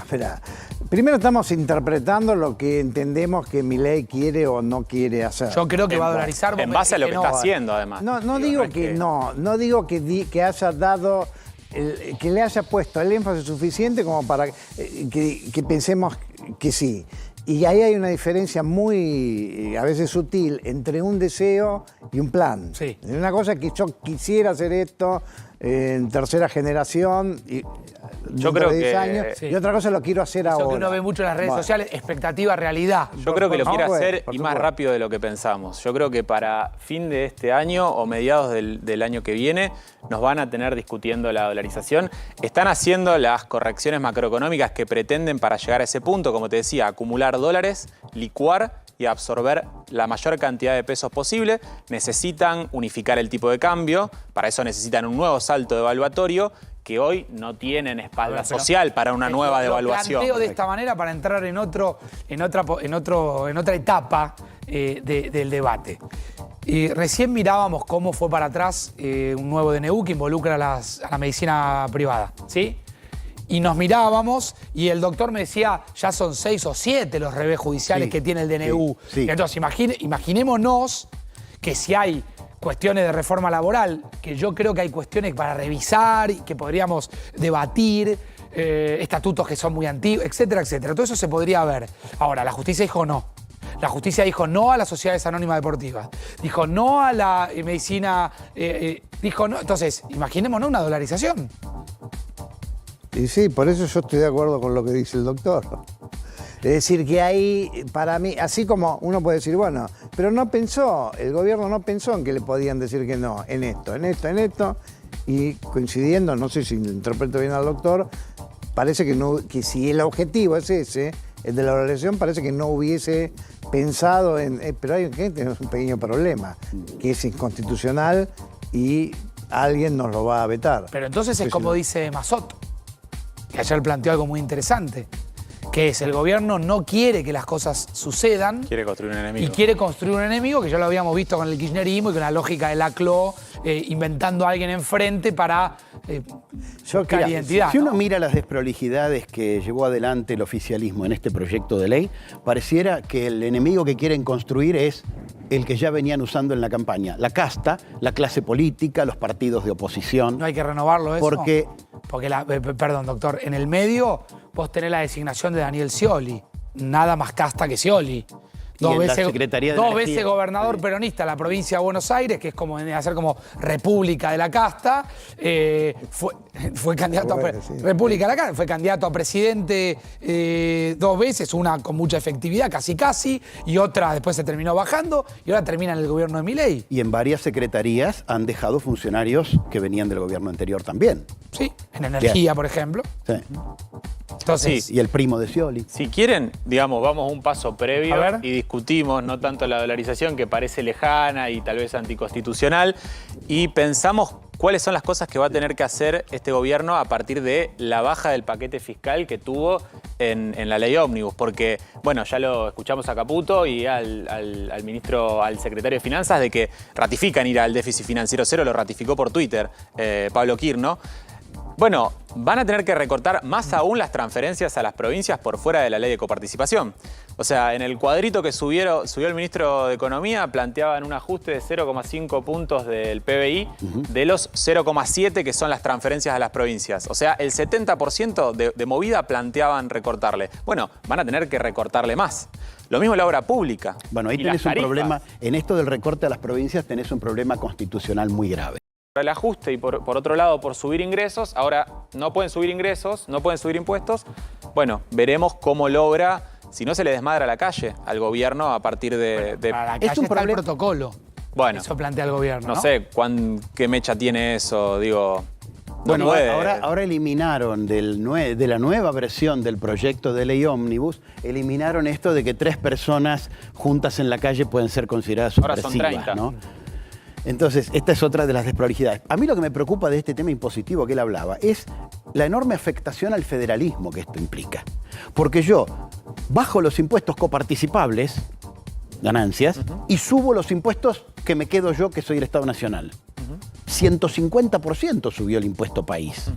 espera. Primero estamos interpretando lo que entendemos que Milei quiere o no quiere hacer. Yo creo que va a dolarizar. En base a lo que está haciendo, además. No digo que no. No digo que haya dado... que le haya puesto el énfasis suficiente como para que pensemos que sí. Y ahí hay una diferencia muy, a veces sutil, entre un deseo y un plan. Sí. Una cosa es que yo quisiera hacer esto en tercera generación y yo creo de 10 que años, sí. Y otra cosa lo quiero hacer Eso ahora. que uno ve mucho en las redes sociales, expectativa, realidad. Yo creo que lo quiere hacer por y más supuesto. rápido de lo que pensamos. Yo creo que para fin de este año o mediados del año que viene nos van a tener discutiendo la dolarización. Están haciendo las correcciones macroeconómicas que pretenden para llegar a ese punto, como te decía, acumular dólares, licuar y absorber la mayor cantidad de pesos posible. Necesitan unificar el tipo de cambio, para eso necesitan un nuevo salto devaluatorio que hoy no tienen espalda social para una nueva devaluación. Lo planteo de esta manera para entrar en otra etapa del debate. Recién mirábamos cómo fue para atrás un nuevo DNU que involucra a la medicina privada, ¿sí? Y nos mirábamos y el doctor me decía, ya son 6 o 7 los revés judiciales que tiene el DNU. sí. Entonces, imaginémonos que si hay cuestiones de reforma laboral, que yo creo que hay cuestiones para revisar y que podríamos debatir, estatutos que son muy antiguos, etcétera, etcétera. Todo eso se podría ver. Ahora, la justicia dijo no. La justicia dijo no a las sociedades anónimas deportivas. Dijo no a la medicina. Dijo no. Entonces, imaginémonos una dolarización. Y sí, por eso yo estoy de acuerdo con lo que dice el doctor. Es decir, que ahí, para mí, así como uno puede decir, bueno, pero el gobierno no pensó en que le podían decir que no, en esto, y coincidiendo, no sé si interpreto bien al doctor, parece que si el objetivo es ese, el de la dolarización, parece que no hubiese pensado en, pero hay que tener un pequeño problema, que es inconstitucional y alguien nos lo va a vetar. Pero entonces es como dice Mazot, que ayer planteó algo muy interesante, que es el gobierno no quiere que las cosas sucedan. Quiere construir un enemigo. Y quiere construir un enemigo, que ya lo habíamos visto con el kirchnerismo y con la lógica de Laclau, inventando a alguien enfrente para buscar identidad. Si uno ¿no? mira las desprolijidades que llevó adelante el oficialismo en este proyecto de ley, pareciera que el enemigo que quieren construir es el que ya venían usando en la campaña. La casta, la clase política, los partidos de oposición. No hay que renovarlo eso. Porque perdón, doctor, en el medio vos tenés la designación de Daniel Scioli, nada más casta que Scioli. en la Secretaría de dos Energía. veces gobernador peronista de la provincia de Buenos Aires, que es como hacer como república de la casta, fue candidato república de la casta, fue candidato a presidente 2 veces, una con mucha efectividad, casi, y otra después se terminó bajando, y ahora termina en el gobierno de Milei. Y en varias secretarías han dejado funcionarios que venían del gobierno anterior también. Sí, en energía, por ejemplo. Sí. Entonces, Y el primo de Scioli. Si quieren, digamos, vamos un paso previo A ver. y discutimos no tanto la dolarización, que parece lejana y tal vez anticonstitucional, y pensamos cuáles son las cosas que va a tener que hacer este gobierno a partir de la baja del paquete fiscal que tuvo en la ley ómnibus. Porque, bueno, ya lo escuchamos a Caputo y al secretario de Finanzas de que ratifican ir al déficit financiero cero, lo ratificó por Twitter Pablo Quirno. Bueno, van a tener que recortar más aún las transferencias a las provincias por fuera de la ley de coparticipación. O sea, en el cuadrito que subió el ministro de Economía planteaban un ajuste de 0,5 puntos del PBI de los 0,7 que son las transferencias a las provincias. O sea, el 70% de movida planteaban recortarle. Bueno, van a tener que recortarle más. Lo mismo la obra pública. Bueno, ahí y tenés las un tarifas. problema, en esto del recorte a las provincias tenés un problema constitucional muy grave. El ajuste y por otro lado por subir ingresos, ahora no pueden subir ingresos, no pueden subir impuestos. Bueno, veremos cómo logra, si no se le desmadra la calle al gobierno a partir de... para la Es calle un está el problema- protocolo. Bueno, Eso plantea el gobierno, no sé qué mecha tiene eso, digo... Bueno, puede. ahora eliminaron de la nueva versión del proyecto de ley ómnibus, eliminaron esto de que 3 personas juntas en la calle pueden ser consideradas Ahora son subversivas, 30. ¿no? Entonces, esta es otra de las desprolijidades. A mí lo que me preocupa de este tema impositivo que él hablaba es la enorme afectación al federalismo que esto implica. Porque yo bajo los impuestos coparticipables, ganancias, y subo los impuestos que me quedo yo, que soy el Estado Nacional. 150% subió el impuesto país.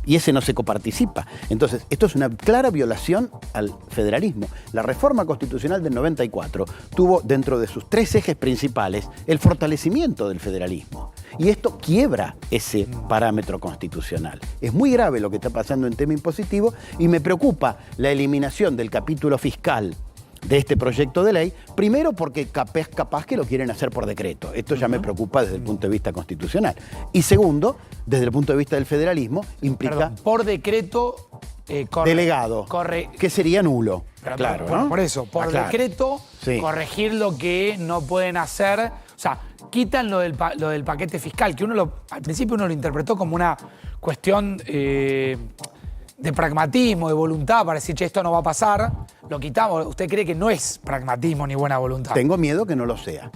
Y ese no se coparticipa. Entonces, esto es una clara violación al federalismo. La reforma constitucional del 94 tuvo dentro de sus 3 ejes principales el fortalecimiento del federalismo. Y esto quiebra ese parámetro constitucional. Es muy grave lo que está pasando en tema impositivo y me preocupa la eliminación del capítulo fiscal de este proyecto de ley, primero porque capaz que lo quieren hacer por decreto. Esto ya me preocupa desde el punto de vista constitucional. Y segundo, desde el punto de vista del federalismo, implica Perdón, por decreto delegado, que sería nulo. Pero, Claro, bueno, ¿no? por eso, por Claro. decreto, Sí. corregir lo que no pueden hacer. O sea, quitan lo del paquete fiscal, que al principio uno lo interpretó como una cuestión de pragmatismo, de voluntad, para decir, che, esto no va a pasar. Lo quitamos. ¿Usted cree que no es pragmatismo ni buena voluntad? Tengo miedo que no lo sea.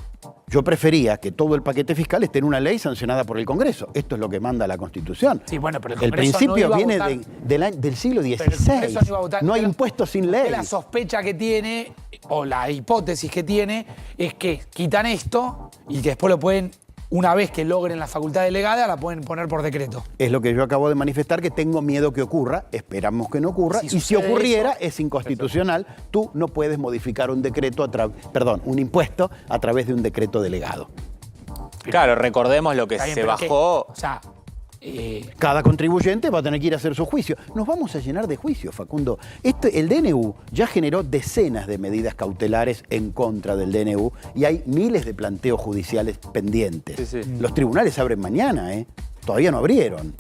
Yo prefería que todo el paquete fiscal esté en una ley sancionada por el Congreso. Esto es lo que manda la Constitución. Sí, bueno, pero el el Congreso principio no iba a viene votar. del siglo XVI. Pero el Congreso no iba a votar. No hay Pero impuestos sin usted ley. La sospecha que tiene, o la hipótesis que tiene, es que quitan esto y que después lo pueden, una vez que logren la facultad delegada, la pueden poner por decreto. Es lo que yo acabo de manifestar, que tengo miedo que ocurra, esperamos que no ocurra, Si y si sucede ocurriera eso, es inconstitucional. Tú no puedes modificar un decreto, un impuesto a través de un decreto delegado. Claro, recordemos lo que Está bien, se pero que, bajó. o sea, Cada contribuyente va a tener que ir a hacer su juicio. Nos vamos a llenar de juicios, Facundo. El DNU ya generó decenas de medidas cautelares en contra del DNU y hay miles de planteos judiciales pendientes. Sí, sí. Los tribunales abren mañana, ¿eh? Todavía no abrieron.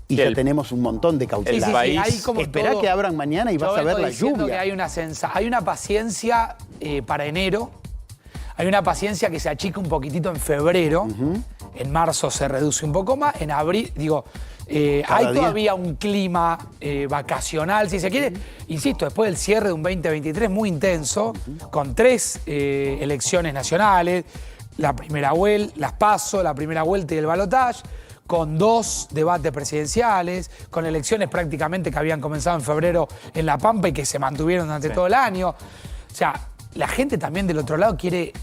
Y Sí, ya el- tenemos un montón de cautelares. el país- hay como Esperá todo. que abran mañana y Yo vas a ver vengo la diciendo lluvia. que hay una paciencia para enero, hay una paciencia que se achica un poquitito en febrero, en marzo se reduce un poco más, en abril, hay día. todavía un clima vacacional, si se quiere, insisto, después del cierre de un 2023 muy intenso, con 3 elecciones nacionales, la primera vuelta, las PASO, la primera vuelta y el balotaje, con 2 debates presidenciales, con elecciones prácticamente que habían comenzado en febrero en La Pampa y que se mantuvieron durante todo el año. O sea, la gente también del otro lado quiere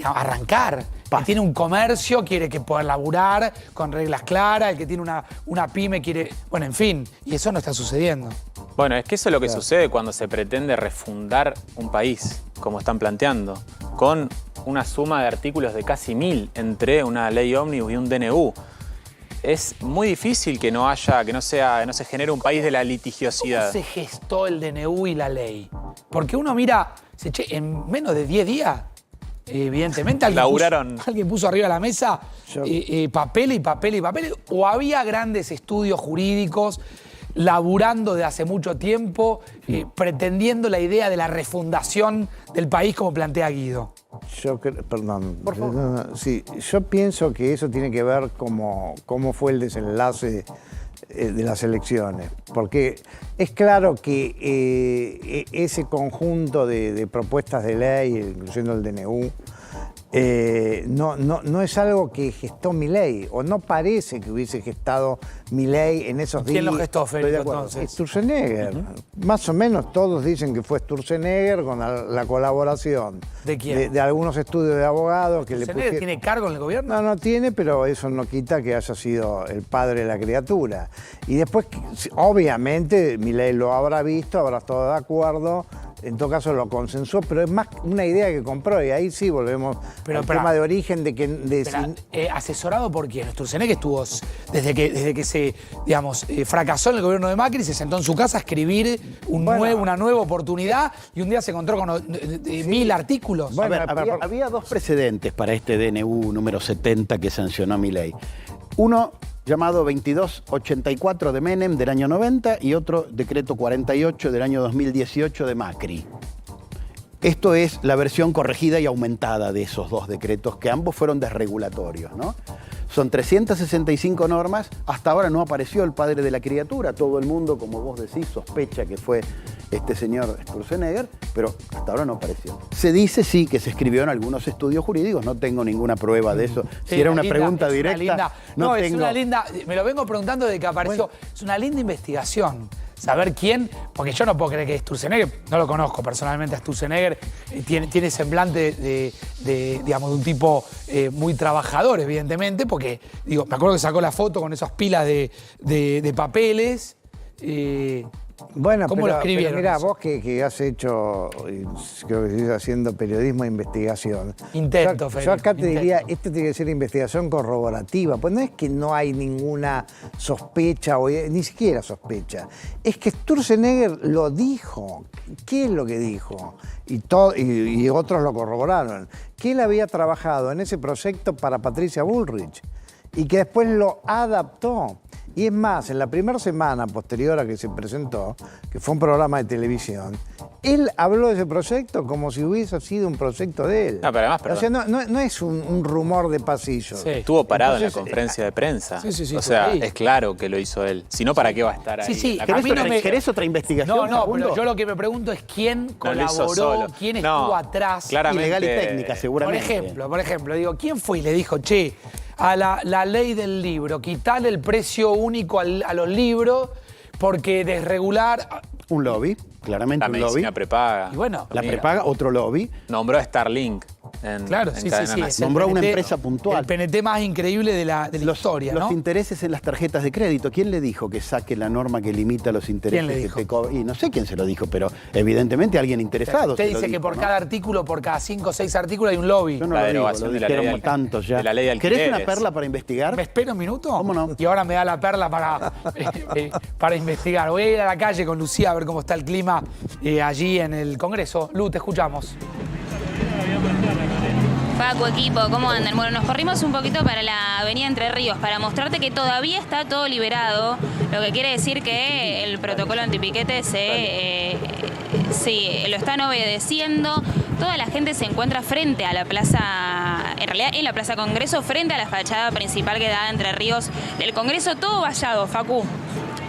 arrancar. El que tiene un comercio quiere que pueda laburar con reglas claras, el que tiene una pyme quiere... Bueno, en fin, y eso no está sucediendo. Bueno, es que eso es lo que sucede cuando se pretende refundar un país, como están planteando, con una suma de artículos de casi 1000 entre una ley ómnibus y un DNU. Es muy difícil que no se genere un país de la ¿Cómo litigiosidad. se gestó el DNU y la ley? Porque uno mira, en menos de 10 días, evidentemente alguien puso arriba de la mesa papel y papel y papel, o había grandes estudios jurídicos laburando de hace mucho tiempo, pretendiendo la idea de la refundación del país como plantea Guido. Perdón. Por favor. Sí, yo pienso que eso tiene que ver cómo fue el desenlace de las elecciones. Porque es claro que ese conjunto de propuestas de ley, incluyendo el DNU, no es algo que gestó Milei, o no parece que hubiese gestado Milei en esos días. ¿Quién lo gestó, Estoy Federico, de acuerdo. entonces? Sturzenegger. Más o menos todos dicen que fue Sturzenegger con la colaboración ¿De quién? de algunos estudios de abogados que le ¿Sturzenegger pusieron... tiene cargo en el gobierno? No tiene, pero eso no quita que haya sido el padre de la criatura. Y después, obviamente, Milei lo habrá visto, habrá estado de acuerdo, en todo caso lo consensuó, pero es más una idea que compró, y ahí sí volvemos al tema de origen de que... ¿Asesorado por quién? Sturzenegger estuvo, desde que se, fracasó en el gobierno de Macri, se sentó en su casa a escribir una nueva oportunidad, y un día se encontró con 1000 artículos. Bueno, había 2 precedentes para este DNU número 70 que sancionó Milei. Uno llamado 2284 de Menem del año 90 y otro decreto 48 del año 2018 de Macri. Esto es la versión corregida y aumentada de esos 2 decretos, que ambos fueron desregulatorios, ¿no? Son 365 normas. Hasta ahora no apareció el padre de la criatura. Todo el mundo, como vos decís, sospecha que fue este señor Sturzenegger, pero hasta ahora no apareció. Se dice, sí, que se escribió en algunos estudios jurídicos. No tengo ninguna prueba de eso. Sí, Si era una linda, pregunta es una directa, linda- no es tengo... una linda... Me lo vengo preguntando desde que apareció. Bueno, es una linda investigación. Saber quién, porque yo no puedo creer que Sturzenegger, no lo conozco personalmente a Sturzenegger, tiene semblante digamos, de un tipo muy trabajador, evidentemente, porque, digo, me acuerdo que sacó la foto con esas pilas de papeles. Bueno, ¿Cómo lo escribieron mirá, eso? vos que has hecho, creo que sigues haciendo periodismo de investigación. Intento, Yo Felipe, acá te intento. diría, esto tiene que ser investigación corroborativa, pues no es que no hay ninguna sospecha, o ni siquiera sospecha. Es que Sturzenegger lo dijo. ¿Qué es lo que dijo? Y otros lo corroboraron. Que él había trabajado en ese proyecto para Patricia Bullrich y que después lo adaptó. Y es más, en la primera semana posterior a que se presentó, que fue un programa de televisión, él habló de ese proyecto como si hubiese sido un proyecto de él. No, pero además, o sea, no es un rumor de pasillo. Sí. Estuvo parado en la Entonces, conferencia de prensa. Sí, o sea, sí. es claro que lo hizo él. Si no, ¿para qué va a estar ahí? Sí, La a mí no me- ¿Querés otra investigación, No, Facundo? pero yo lo que me pregunto es quién No lo hizo colaboró, solo. quién No, estuvo atrás. claramente. Ilegal y técnica, Por seguramente. ejemplo, digo, ¿quién fue y le dijo, che, a la ley del libro, quitarle el precio único a los libros porque desregular... Un lobby, claramente La un lobby. medicina prepaga. Y bueno, La Mira, prepaga, otro lobby. nombró a Starlink en, claro, en sí, Cadena sí, sí. Nacional. es el Nombró a una PNT, empresa puntual. El PNT más increíble de la historia, Los ¿no? intereses en las tarjetas de crédito. ¿Quién le dijo que saque la norma que limita los intereses? ¿Quién le que dijo? te cobra? Y no sé quién se lo dijo, pero evidentemente alguien interesado. Usted se lo dice que dijo, por ¿no? cada artículo, por cada 5 o 6 artículos hay un lobby. Yo no La lo digo, derogación lo de la ley dijeron de tantos ya. de la ley de ¿Querés una alquileres. perla para investigar? ¿Me espero un minuto? ¿Cómo no? Y ahora me da la perla para investigar. Voy a ir a la calle con Lucía a ver cómo está el clima allí en el Congreso. Lu, te escuchamos. Facu, equipo, ¿cómo andan? Bueno, nos corrimos un poquito para la avenida Entre Ríos para mostrarte que todavía está todo liberado, lo que quiere decir que el protocolo antipiquete lo están obedeciendo. Toda la gente se encuentra frente a la plaza, en realidad en la Plaza Congreso, frente a la fachada principal que da Entre Ríos del Congreso, todo vallado, Facu.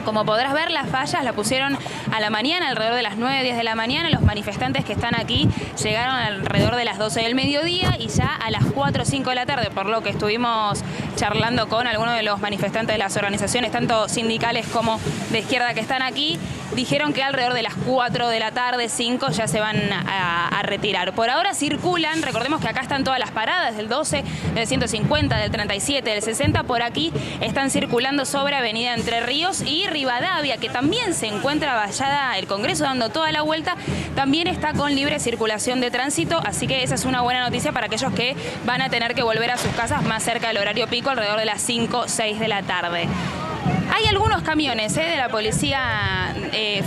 Como podrás ver, las vallas las pusieron a la mañana, alrededor de las 9, 10 de la mañana. Los manifestantes que están aquí llegaron alrededor de las 12 del mediodía y ya a las 4 o 5 de la tarde, por lo que estuvimos charlando con algunos de los manifestantes de las organizaciones, tanto sindicales como de izquierda que están aquí, dijeron que alrededor de las 4 de la tarde, 5, ya se van a retirar. Por ahora circulan, recordemos que acá están todas las paradas, del 12, del 150, del 37, del 60, por aquí están circulando sobre Avenida Entre Ríos y Rivadavia, que también se encuentra vallada el Congreso dando toda la vuelta, también está con libre circulación de tránsito, así que esa es una buena noticia para aquellos que van a tener que volver a sus casas más cerca del horario pico, alrededor de las 5, 6 de la tarde. Hay algunos camiones de la Policía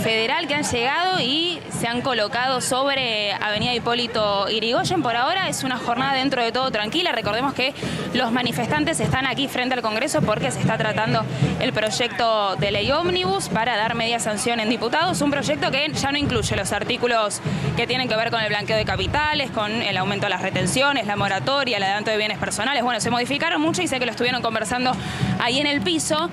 Federal que han llegado y se han colocado sobre Avenida Hipólito Yrigoyen. Por ahora es una jornada dentro de todo tranquila. Recordemos que los manifestantes están aquí frente al Congreso porque se está tratando el proyecto de ley ómnibus para dar media sanción en diputados. Un proyecto que ya no incluye los artículos que tienen que ver con el blanqueo de capitales, con el aumento de las retenciones, la moratoria, el adelanto de bienes personales. Bueno, se modificaron mucho y sé que lo estuvieron conversando ahí en el piso.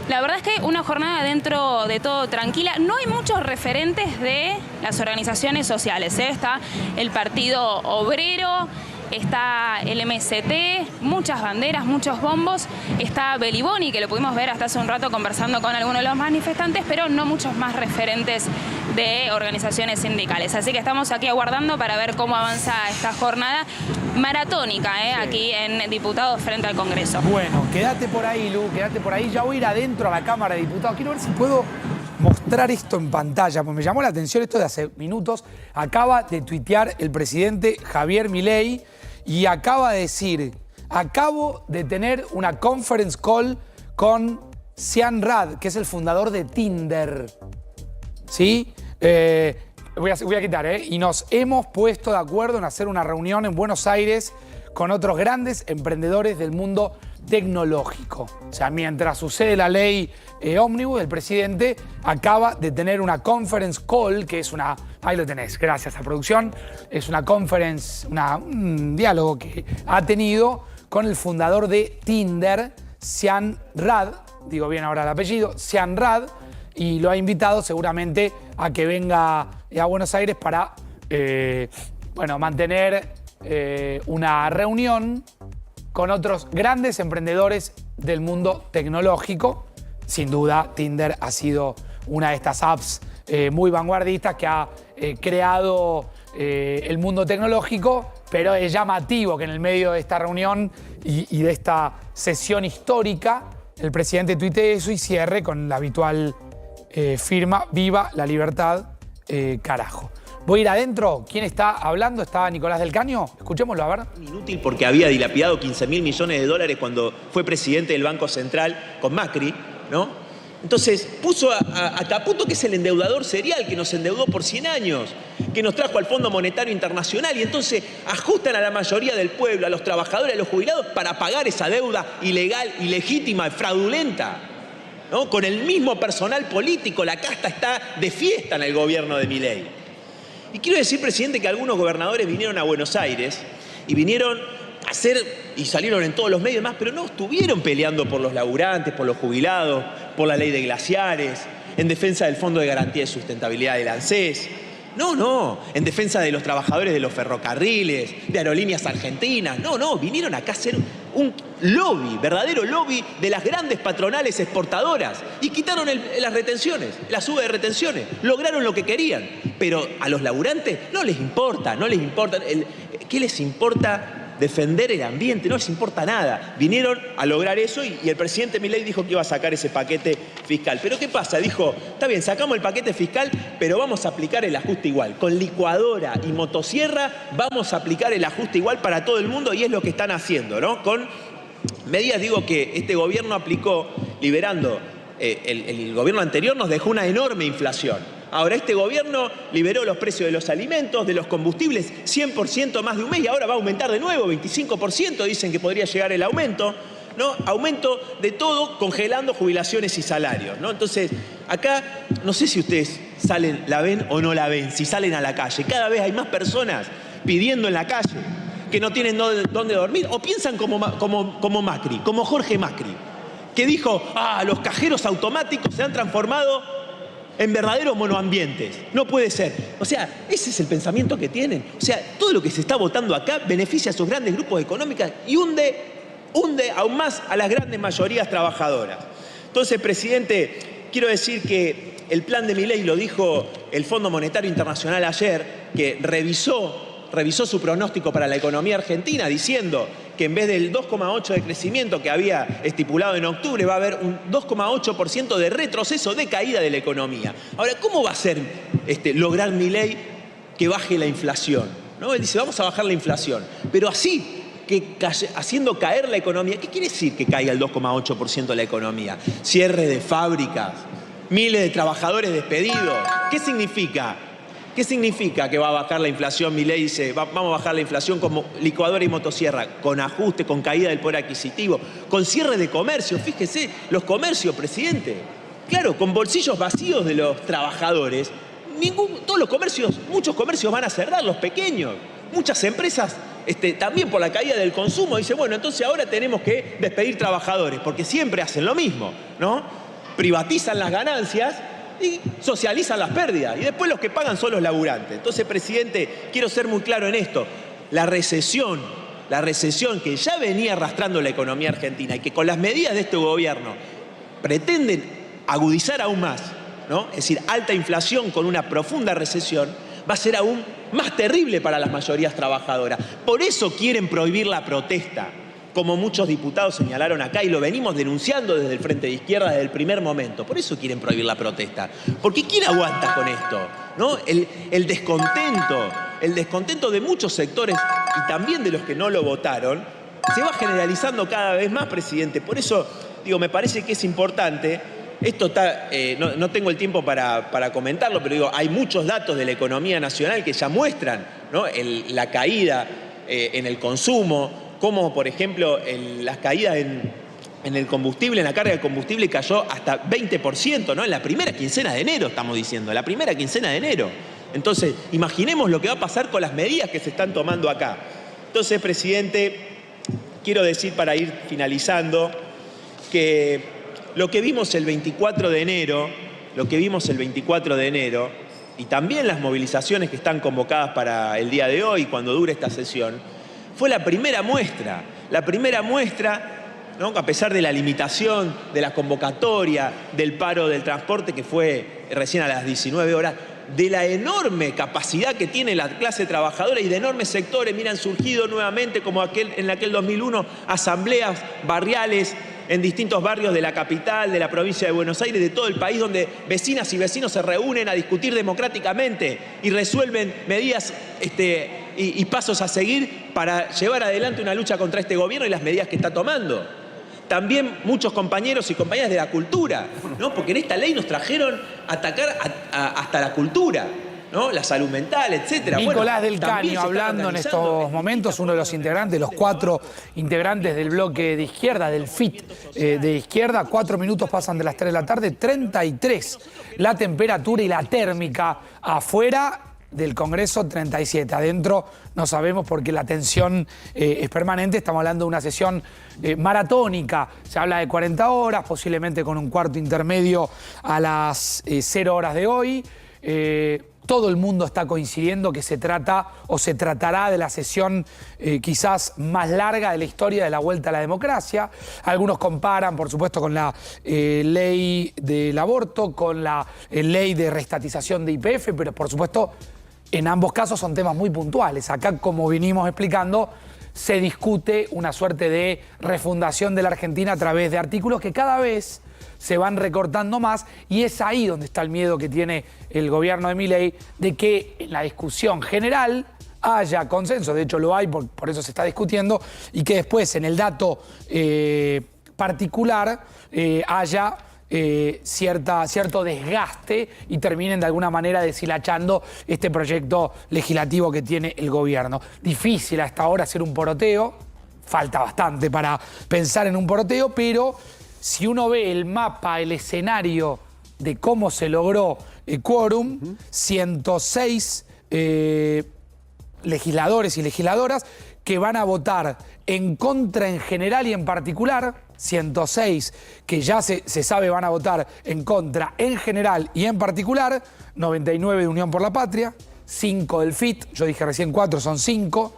La verdad es que una jornada dentro de todo tranquila. No hay muchos referentes de las organizaciones sociales. Está el Partido Obrero, está el MST, muchas banderas, muchos bombos. Está Beliboni, que lo pudimos ver hasta hace un rato conversando con algunos de los manifestantes, pero no muchos más referentes de organizaciones sindicales. Así que estamos aquí aguardando para ver cómo avanza esta jornada maratónica aquí en Diputados frente al Congreso. Bueno, quédate por ahí, Lu, quédate por ahí. Ya voy a ir adentro a la Cámara de Diputados. Quiero ver si puedo mostrar esto en pantalla, porque me llamó la atención esto de hace minutos. Acaba de tuitear el presidente Javier Milei y acaba de decir: acabo de tener una conference call con Sean Rad, que es el fundador de Tinder. ¿Sí? Voy a quitar, y nos hemos puesto de acuerdo en hacer una reunión en Buenos Aires con otros grandes emprendedores del mundo tecnológico. O sea, mientras sucede la ley ómnibus, el presidente acaba de tener una conference call, que es una... Ahí lo tenés, gracias a producción. Es una conference, un diálogo que ha tenido con el fundador de Tinder, Sean Rad, digo bien ahora el apellido, Sean Rad, y lo ha invitado seguramente a que venga a Buenos Aires para mantener una reunión con otros grandes emprendedores del mundo tecnológico. Sin duda, Tinder ha sido una de estas apps muy vanguardistas que ha creado el mundo tecnológico, pero es llamativo que en el medio de esta reunión y de esta sesión histórica, el presidente tuitee eso y cierre con la habitual firma "Viva la libertad, carajo". Voy a ir adentro. ¿Quién está hablando? ¿Está Nicolás del Caño? Escuchémoslo, a ver. Inútil porque había dilapidado 15.000 millones de dólares cuando fue presidente del Banco Central con Macri, ¿no? Entonces puso a Caputo, que es el endeudador serial, que nos endeudó por 100 años, que nos trajo al Fondo Monetario Internacional, y entonces ajustan a la mayoría del pueblo, a los trabajadores, a los jubilados, para pagar esa deuda ilegal, ilegítima, fraudulenta, ¿no? Con el mismo personal político. La casta está de fiesta en el gobierno de Milei. Y quiero decir, presidente, que algunos gobernadores vinieron a Buenos Aires y vinieron a hacer, y salieron en todos los medios más, pero no estuvieron peleando por los laburantes, por los jubilados, por la ley de glaciares, en defensa del Fondo de Garantía de Sustentabilidad del ANSES. No, en defensa de los trabajadores de los ferrocarriles, de Aerolíneas Argentinas. No, vinieron acá a hacer un lobby, verdadero lobby de las grandes patronales exportadoras, y quitaron las retenciones, la suba de retenciones. Lograron lo que querían, pero a los laburantes no les importa. ¿Qué les importa? Defender el ambiente, no les importa nada. Vinieron a lograr eso y el presidente Milei dijo que iba a sacar ese paquete fiscal. ¿Pero qué pasa? Dijo, está bien, sacamos el paquete fiscal, pero vamos a aplicar el ajuste igual. Con licuadora y motosierra vamos a aplicar el ajuste igual para todo el mundo, y es lo que están haciendo, ¿no? Con medidas, que este gobierno aplicó liberando. El gobierno anterior nos dejó una enorme inflación. Ahora este gobierno liberó los precios de los alimentos, de los combustibles, 100% más de un mes, y ahora va a aumentar de nuevo, 25% dicen que podría llegar el aumento, ¿no? Aumento de todo, congelando jubilaciones y salarios, ¿no? Entonces, acá, no sé si ustedes la ven o no la ven, si salen a la calle. Cada vez hay más personas pidiendo en la calle, que no tienen dónde dormir, o piensan como Macri, como Jorge Macri, que dijo, los cajeros automáticos se han transformado en verdaderos monoambientes. No puede ser. O sea, ese es el pensamiento que tienen. O sea, todo lo que se está votando acá beneficia a esos grandes grupos económicos y hunde aún más a las grandes mayorías trabajadoras. Entonces, presidente, quiero decir que el plan de Milei, lo dijo el Fondo Monetario Internacional ayer, que revisó su pronóstico para la economía argentina, diciendo que en vez del 2,8% de crecimiento que había estipulado en octubre, va a haber un 2,8% de retroceso, de caída de la economía. Ahora, ¿cómo va a ser lograr Milei que baje la inflación? ¿No? Él dice, vamos a bajar la inflación, pero así, haciendo caer la economía. ¿Qué quiere decir que caiga el 2,8% de la economía? Cierre de fábricas, miles de trabajadores despedidos. ¿Qué significa? ¿Qué significa que va a bajar la inflación? Milei dice, vamos a bajar la inflación como licuadora y motosierra, con ajuste, con caída del poder adquisitivo, con cierre de comercio. Fíjese, los comercios, presidente. Claro, con bolsillos vacíos de los trabajadores. Todos los comercios, muchos comercios van a cerrar, los pequeños. Muchas empresas, también por la caída del consumo, dicen, bueno, entonces ahora tenemos que despedir trabajadores, porque siempre hacen lo mismo, ¿no? Privatizan las ganancias y socializan las pérdidas, y después los que pagan son los laburantes. Entonces, presidente, quiero ser muy claro en esto. La recesión que ya venía arrastrando la economía argentina y que con las medidas de este gobierno pretenden agudizar aún más, ¿no? Es decir, alta inflación con una profunda recesión, va a ser aún más terrible para las mayorías trabajadoras. Por eso quieren prohibir la protesta, como muchos diputados señalaron acá, y lo venimos denunciando desde el Frente de Izquierda desde el primer momento. Por eso quieren prohibir la protesta. Porque ¿quién aguanta con esto? ¿No? El descontento de muchos sectores y también de los que no lo votaron, se va generalizando cada vez más, presidente. Por eso, me parece que es importante. Esto está, no tengo el tiempo para comentarlo, pero hay muchos datos de la economía nacional que ya muestran, ¿no? La caída en el consumo, como por ejemplo las caídas en el combustible, en la carga de combustible cayó hasta 20%, ¿no? En la primera quincena de enero, estamos diciendo, la primera quincena de enero. Entonces, imaginemos lo que va a pasar con las medidas que se están tomando acá. Entonces, presidente, quiero decir para ir finalizando que lo que vimos el 24 de enero, y también las movilizaciones que están convocadas para el día de hoy, cuando dure esta sesión, fue la primera muestra, ¿no? A pesar de la limitación de la convocatoria, del paro del transporte que fue recién a las 19 horas, de la enorme capacidad que tiene la clase trabajadora y de enormes sectores. Mira, han surgido nuevamente, como en aquel 2001, asambleas barriales en distintos barrios de la capital, de la provincia de Buenos Aires, de todo el país, donde vecinas y vecinos se reúnen a discutir democráticamente y resuelven medidas y pasos a seguir para llevar adelante una lucha contra este gobierno y las medidas que está tomando. También muchos compañeros y compañeras de la cultura, ¿no? Porque en esta ley nos trajeron a atacar hasta la cultura, ¿no? La salud mental, etcétera. Nicolás del Caño hablando en estos momentos, uno de los integrantes, los 4 integrantes del bloque de izquierda, del FIT de izquierda. 4 minutos pasan de las 3 de la tarde, 33 la temperatura y la térmica afuera del Congreso, 37. Adentro no sabemos porque la tensión es permanente. Estamos hablando de una sesión maratónica. Se habla de 40 horas, posiblemente con un cuarto intermedio a las 0 horas de hoy. Todo el mundo está coincidiendo que se trata o se tratará de la sesión quizás más larga de la historia de la vuelta a la democracia. Algunos comparan, por supuesto, con la ley del aborto, con la ley de reestatización de YPF, pero por supuesto en ambos casos son temas muy puntuales. Acá, como vinimos explicando, se discute una suerte de refundación de la Argentina a través de artículos que cada vez se van recortando más, y es ahí donde está el miedo que tiene el gobierno de Milei de que en la discusión general haya consenso. De hecho lo hay, por eso se está discutiendo, y que después en el dato particular haya cierto desgaste y terminen de alguna manera deshilachando este proyecto legislativo que tiene el gobierno. Difícil a esta hora hacer un poroteo, falta bastante para pensar en un poroteo, pero si uno ve el mapa, el escenario de cómo se logró el quórum, 106 legisladores y legisladoras que van a votar en contra en general y en particular, 106 que ya se sabe van a votar en contra en general y en particular, 99 de Unión por la Patria, 5 del FIT, yo dije recién 4, son 5,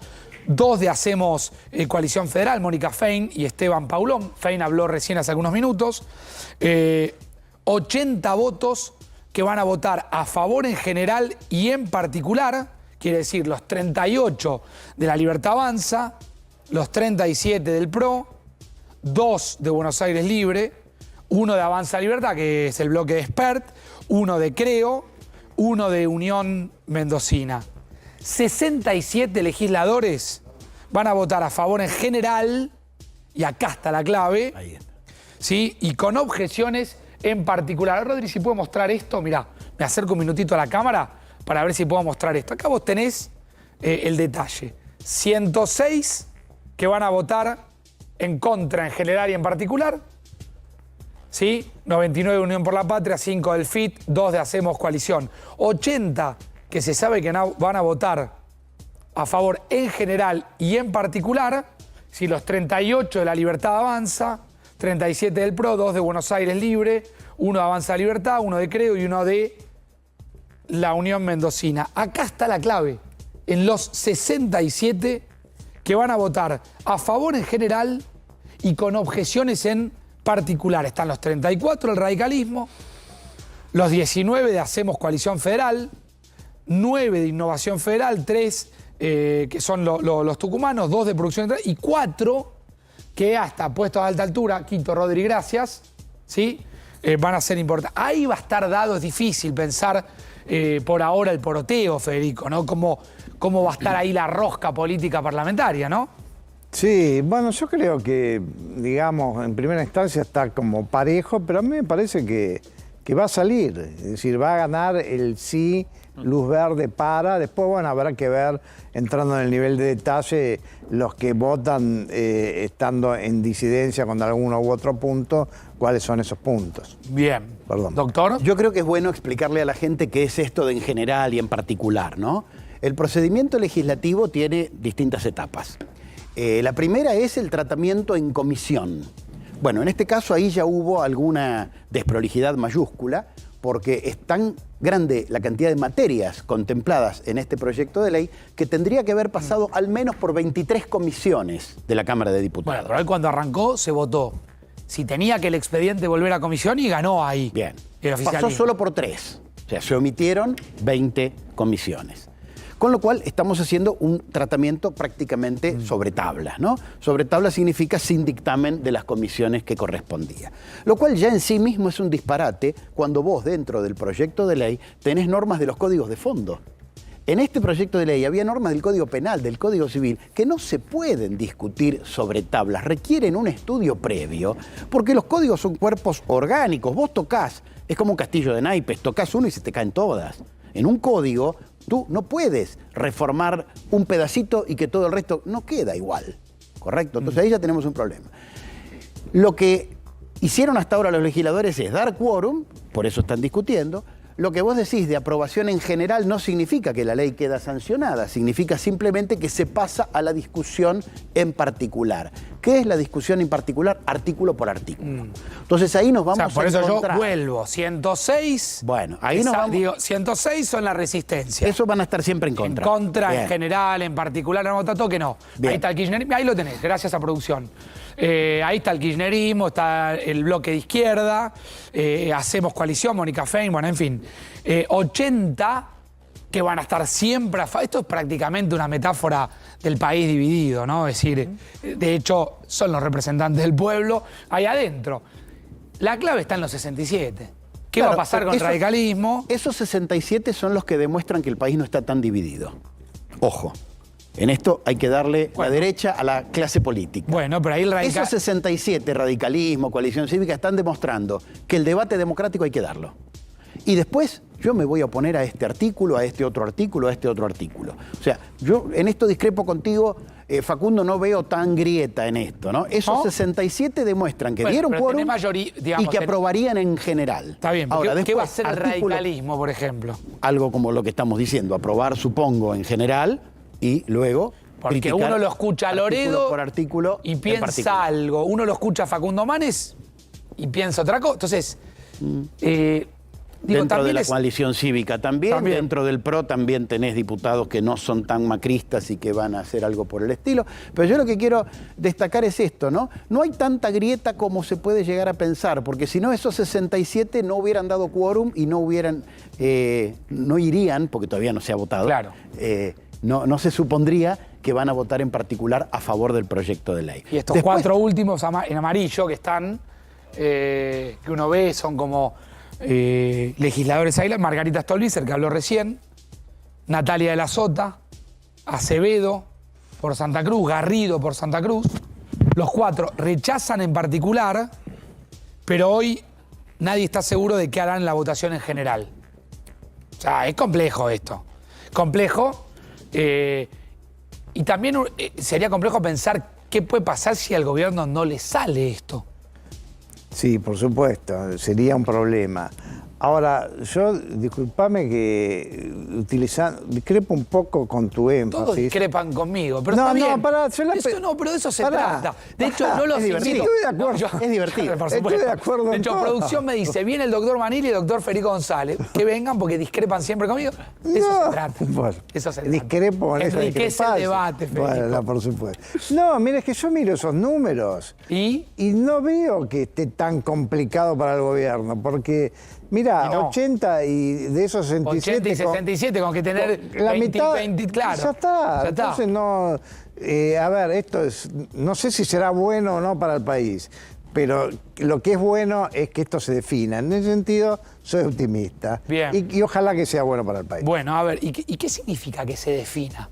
2 de Hacemos Coalición Federal, Mónica Fein y Esteban Paulón. Fein habló recién hace algunos minutos. 80 votos que van a votar a favor en general y en particular, quiere decir los 38 de La Libertad Avanza, los 37 del PRO, 2 de Buenos Aires Libre, 1 de Avanza Libertad, que es el bloque de Expert, 1 de Creo, 1 de Unión Mendocina. 67 legisladores van a votar a favor en general, y acá está la clave, Ahí está. ¿sí? Y con objeciones en particular. Rodri, si puedo mostrar esto, mirá, me acerco un minutito a la cámara para ver si puedo mostrar esto. Acá vos tenés el detalle. 106 que van a votar en contra en general y en particular, ¿sí? 99 de Unión por la Patria, 5 del FIT, 2 de Hacemos Coalición. 80 que se sabe que van a votar a favor en general y en particular, si los 38 de La Libertad Avanza, 37 del PRO, 2 de Buenos Aires Libre, 1 de Avanza Libertad, 1 de Creo y 1 de la Unión Mendocina. Acá está la clave, en los 67 que van a votar a favor en general y con objeciones en particular. Están los 34 del radicalismo, los 19 de Hacemos Coalición Federal, 9 de Innovación Federal, 3 que son los tucumanos, 2 de Producción y 4 que hasta puestos a alta altura, Quito, Rodri, gracias, ¿sí? Van a ser importantes. Ahí va a estar dado, es difícil pensar por ahora el poroteo, Federico, ¿no? ¿Cómo va a estar ahí la rosca política parlamentaria, ¿no? Sí, bueno, yo creo que, digamos, en primera instancia está como parejo, pero a mí me parece que va a salir. Es decir, va a ganar el sí, luz verde para. Después, bueno, habrá que ver, entrando en el nivel de detalle, los que votan estando en disidencia con alguno u otro punto, cuáles son esos puntos. Bien. Perdón. Doctor. Yo creo que es bueno explicarle a la gente qué es esto de en general y en particular, ¿no? El procedimiento legislativo tiene distintas etapas. La primera es el tratamiento en comisión. Bueno, en este caso ahí ya hubo alguna desprolijidad mayúscula, porque es tan grande la cantidad de materias contempladas en este proyecto de ley que tendría que haber pasado al menos por 23 comisiones de la Cámara de Diputados. Bueno, pero hoy cuando arrancó se votó. Si tenía que el expediente volver a comisión y ganó ahí. Bien. El Pasó oficialismo. solo por 3. O sea, se omitieron 20 comisiones. Con lo cual estamos haciendo un tratamiento prácticamente sobre tabla, ¿no? Sobre tabla significa sin dictamen de las comisiones que correspondía. Lo cual ya en sí mismo es un disparate cuando vos dentro del proyecto de ley tenés normas de los códigos de fondo. En este proyecto de ley había normas del Código Penal, del Código Civil, que no se pueden discutir sobre tablas, requieren un estudio previo, porque los códigos son cuerpos orgánicos. Vos tocás, es como un castillo de naipes, tocás uno y se te caen todas. En un código, tú no puedes reformar un pedacito y que todo el resto no queda igual, ¿correcto? Entonces ahí ya tenemos un problema. Lo que hicieron hasta ahora los legisladores es dar quórum, por eso están discutiendo. Lo que vos decís de aprobación en general no significa que la ley queda sancionada, significa simplemente que se pasa a la discusión en particular. ¿Qué es la discusión en particular? Artículo por artículo. Entonces ahí nos vamos por a eso encontrar. yo vuelvo. 106. Bueno, ahí nos vamos. Digo, 106 son la resistencia. Eso van a estar siempre en contra. En contra, Bien. en general, en particular, no votato que no. Bien. Ahí está el kirchnerismo, ahí lo tenés, gracias a producción. Ahí está el kirchnerismo, está el bloque de izquierda, hacemos coalición, Mónica Fein, bueno, en fin. 80 que van a estar siempre a favor. Esto es prácticamente una metáfora del país dividido, ¿no? Es decir, de hecho, son los representantes del pueblo ahí adentro. La clave está en los 67. ¿Qué va a pasar con el radicalismo? Esos 67 son los que demuestran que el país no está tan dividido. Ojo, en esto hay que darle la derecha a la clase política. Bueno, pero ahí el Esos 67, radicalismo, coalición cívica, están demostrando que el debate democrático hay que darlo. Y después yo me voy a oponer a este artículo, a este otro artículo, a este otro artículo. O sea, yo en esto discrepo contigo, Facundo, no veo tan grieta en esto, ¿no? Esos 67 demuestran que dieron quórum y que aprobarían en general. Está bien, ahora, ¿qué va a después, hacer el radicalismo, por ejemplo? Algo como lo que estamos diciendo, aprobar, supongo, en general, y luego porque criticar uno lo escucha a Loredo por artículo y piensa algo. Uno lo escucha a Facundo Manes y piensa otra cosa. Entonces, dentro de la coalición cívica también, dentro del PRO también tenés diputados que no son tan macristas y que van a hacer algo por el estilo. Pero yo lo que quiero destacar es esto, ¿no? No hay tanta grieta como se puede llegar a pensar, porque si no esos 67 no hubieran dado quórum y no hubieran, no irían, porque todavía no se ha votado. Claro. No se supondría que van a votar en particular a favor del proyecto de ley. Y estos cuatro últimos en amarillo que están, que uno ve, son como legisladores ahí, Margarita Stolbizer, que habló recién, Natalia de la Sota, Acevedo por Santa Cruz, Garrido por Santa Cruz. Los cuatro rechazan en particular, pero hoy nadie está seguro de qué harán en la votación en general. O sea, es complejo esto. Complejo. Y también sería complejo pensar qué puede pasar si al gobierno no le sale esto. Sí, por supuesto, sería un problema. Ahora, yo, discúlpame que discrepo un poco con tu énfasis. Todos discrepan conmigo, pero no, está bien. No, pará, pero de eso se trata. De hecho, no los invito. Estoy de acuerdo. Es divertido. Por supuesto. Estoy de acuerdo en De hecho, todo. producción me dice, viene el doctor Manili y el doctor Federico González, que vengan porque discrepan siempre conmigo. Eso se trata. Bueno, Eso se trata. discrepo en esa Enriquece el discrepancia. debate, Federico. Bueno, no, por supuesto. No, mira, es que yo miro esos números y no veo que esté tan complicado para el gobierno, porque mira, 80 y de esos 67... 80 y 67 con que tener la 20, mitad, 20, claro. Ya está. Entonces no... a ver, esto es... No sé si será bueno o no para el país, pero lo que es bueno es que esto se defina. En ese sentido, soy optimista. Bien. Y ojalá que sea bueno para el país. Bueno, a ver, ¿y qué significa que se defina?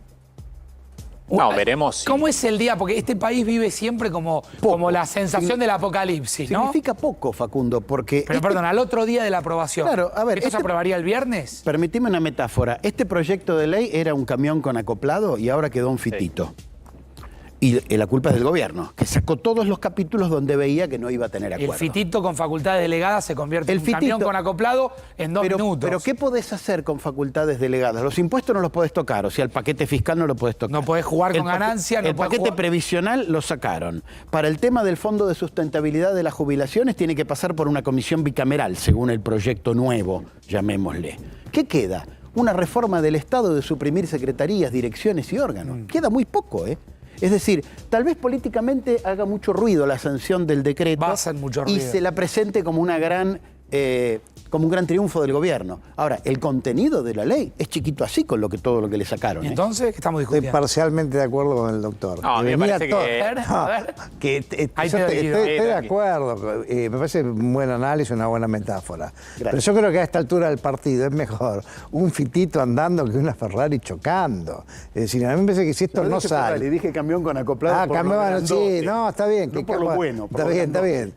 No, veremos si... ¿Cómo es el día? Porque este país vive siempre como la sensación del apocalipsis, ¿no? Significa poco, Facundo, porque... Pero perdón, al otro día de la aprobación. Claro, a ver... ¿Esto se aprobaría el viernes? Permitime una metáfora. Este proyecto de ley era un camión con acoplado y ahora quedó un fitito. Y la culpa es del gobierno, que sacó todos los capítulos donde veía que no iba a tener acuerdo. El fitito con facultades delegadas se convierte en un camión con acoplado en 2 minutos. Pero ¿qué podés hacer con facultades delegadas? Los impuestos no los podés tocar, o sea, el paquete fiscal no lo podés tocar. No podés jugar con ganancias. El paquete previsional lo sacaron. Para el tema del Fondo de Sustentabilidad de las Jubilaciones tiene que pasar por una comisión bicameral, según el proyecto nuevo, llamémosle. ¿Qué queda? Una reforma del Estado de suprimir secretarías, direcciones y órganos. Queda muy poco, ¿eh? Es decir, tal vez políticamente haga mucho ruido la sanción del decreto Va a hacer mucho ruido. y se la presente como una gran, como un gran triunfo del gobierno. Ahora, el contenido de la ley es chiquito así con todo lo que le sacaron. ¿Y entonces qué estamos Estoy discutiendo? parcialmente de acuerdo con el doctor. No, a mí me Venía parece todo- que- A ver. Ahí yo te estoy digo. de acuerdo. Me parece un buen análisis, una buena metáfora. Gracias. Pero yo creo que a esta altura del partido es mejor un fitito andando que una Ferrari chocando. Es decir, a mí me parece que si esto no sale... Le dije camión con acoplado. Ah, por lo cambiaban, grandote. sí, no, está bien. No por lo bueno. por Está lo bien, está grandote. bien.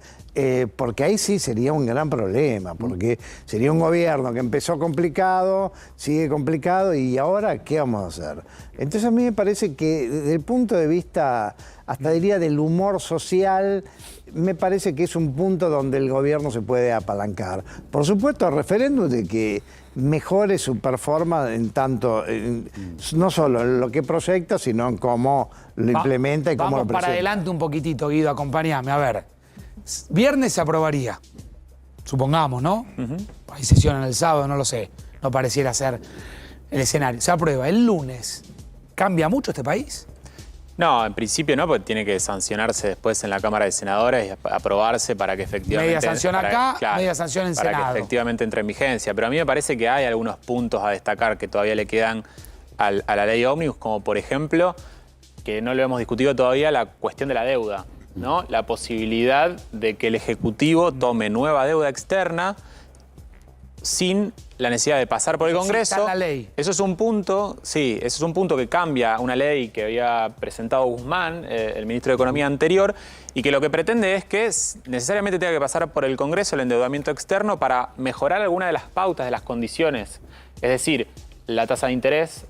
Porque ahí sí sería un gran problema, porque sería un gobierno que empezó complicado, sigue complicado, y ahora, ¿qué vamos a hacer? Entonces a mí me parece que desde el punto de vista, hasta diría del humor social, me parece que es un punto donde el gobierno se puede apalancar. Por supuesto, a referéndum de que mejore su performance en tanto, no solo en lo que proyecta, sino en cómo lo implementa y cómo lo Vamos presenta. para adelante un poquitito, Guido, acompáñame. A ver, viernes se aprobaría, supongamos, ¿no? Hay sesión el sábado, no lo sé. No pareciera ser el escenario. Se aprueba. El lunes, ¿cambia mucho este país? No, en principio no, porque tiene que sancionarse después en la Cámara de Senadores y aprobarse para que efectivamente... Media sanción acá, media sanción en para Senado. que efectivamente entre en vigencia. Pero a mí me parece que hay algunos puntos a destacar que todavía le quedan a la ley Ómnibus, como por ejemplo, que no lo hemos discutido todavía, la cuestión de la deuda, ¿no? La posibilidad de que el Ejecutivo tome nueva deuda externa sin la necesidad de pasar por el Eso sí Congreso. está en la ley. Eso es un punto, sí, eso es un punto que cambia una ley que había presentado Guzmán, el ministro de Economía anterior, y que lo que pretende es que necesariamente tenga que pasar por el Congreso el endeudamiento externo para mejorar alguna de las pautas, de las condiciones. Es decir, la tasa de interés,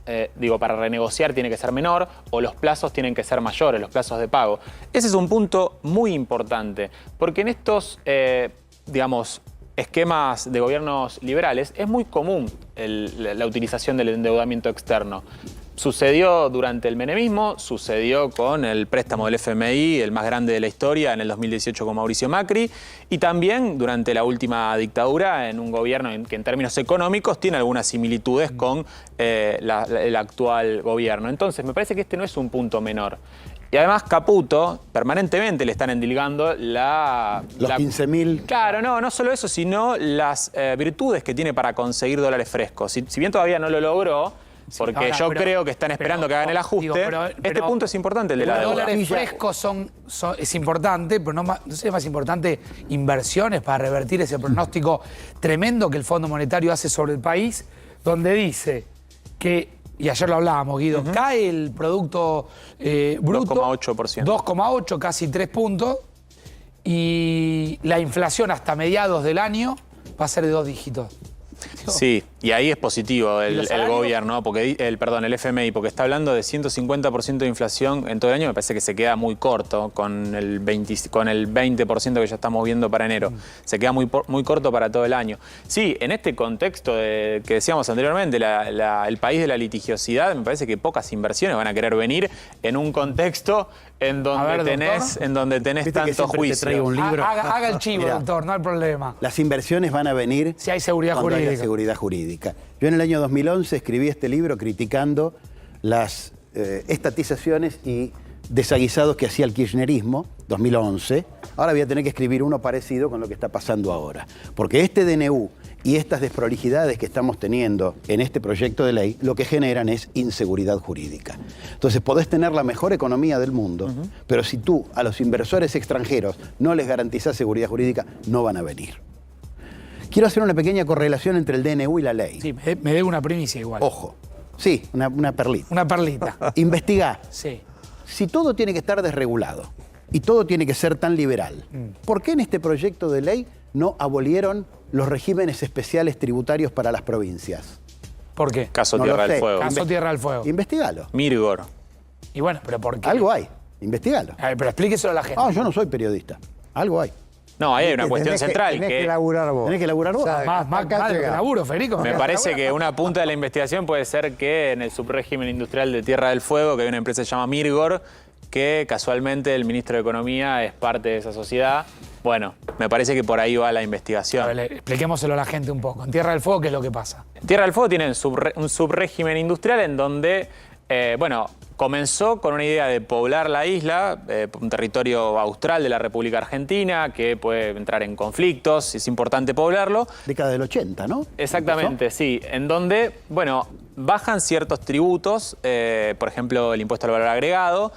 para renegociar tiene que ser menor, o los plazos tienen que ser mayores, los plazos de pago. Ese es un punto muy importante, porque en estos, esquemas de gobiernos liberales es muy común la utilización del endeudamiento externo. Sucedió durante el menemismo, sucedió con el préstamo del FMI, el más grande de la historia, en el 2018 con Mauricio Macri, y también durante la última dictadura en un gobierno que en términos económicos tiene algunas similitudes con el actual gobierno. Entonces me parece que este no es un punto menor. Y además Caputo permanentemente le están endilgando Los 15.000. Claro, no solo eso, sino las virtudes que tiene para conseguir dólares frescos. Si bien todavía no lo logró, porque ahora, yo pero- creo que están esperando que hagan el ajuste, digo, pero- este punto es importante, el de la Los deuda. dólares frescos es importante, pero no sé si es más importante inversiones para revertir ese pronóstico tremendo que el Fondo Monetario hace sobre el país, donde dice que, y ayer lo hablábamos, Guido, cae el Producto Bruto 2,8%. 2,8, casi 3 puntos, y la inflación hasta mediados del año va a ser de 2 dígitos. Sí, y ahí es positivo ¿Y los el salarios? gobierno, porque el FMI, porque está hablando de 150% de inflación en todo el año, me parece que se queda muy corto con el 20% que ya estamos viendo para enero. Se queda muy corto para todo el año. Sí, en este contexto que decíamos anteriormente, el país de la litigiosidad, me parece que pocas inversiones van a querer venir en un contexto en donde tenés Viste que tanto siempre te juicio. traigo un libro. Haga el chivo, Mirá. doctor, no hay problema. Las inversiones van a venir Si hay seguridad cuando haya jurídica. seguridad jurídica. Yo en el año 2011 escribí este libro criticando las estatizaciones y desaguisados que hacía el kirchnerismo, 2011. Ahora voy a tener que escribir uno parecido con lo que está pasando ahora. Porque este DNU y estas desprolijidades que estamos teniendo en este proyecto de ley, lo que generan es inseguridad jurídica. Entonces podés tener la mejor economía del mundo, pero si tú a los inversores extranjeros no les garantizás seguridad jurídica, no van a venir. Quiero hacer una pequeña correlación entre el DNU y la ley. Sí, me debo una primicia igual. Ojo. Sí, una perlita. Una perlita. Investigá. Sí. Si todo tiene que estar desregulado y todo tiene que ser tan liberal, ¿por qué en este proyecto de ley no abolieron los regímenes especiales tributarios para las provincias? ¿Por qué? Caso No lo Tierra del sé. Fuego. Caso Tierra del Fuego. Investigalo. Mirgor. Y bueno, pero ¿por qué? Algo hay. Investígalo. A ver, pero explíqueselo a la gente. Ah, yo no soy periodista. Algo hay. No, ahí hay una Tenés cuestión que- central tenés que que laburar vos. Tenés que laburar vos. O sea, Más acá de lo que llegás. laburo, Federico. me parece que una punta de la investigación puede ser que en el subrégimen industrial de Tierra del Fuego, que hay una empresa que se llama Mirgor, que casualmente el ministro de Economía es parte de esa sociedad. Bueno, me parece que por ahí va la A investigación. ver, expliquémoselo a la gente un poco. En Tierra del Fuego, ¿qué es lo que pasa? Tierra del Fuego tiene un subrégimen industrial en donde, comenzó con una idea de poblar la isla, un territorio austral de la República Argentina, que puede entrar en conflictos, es importante poblarlo. Década del 80, ¿no? Exactamente, sí. En donde, bajan ciertos tributos, por ejemplo, el impuesto al valor agregado,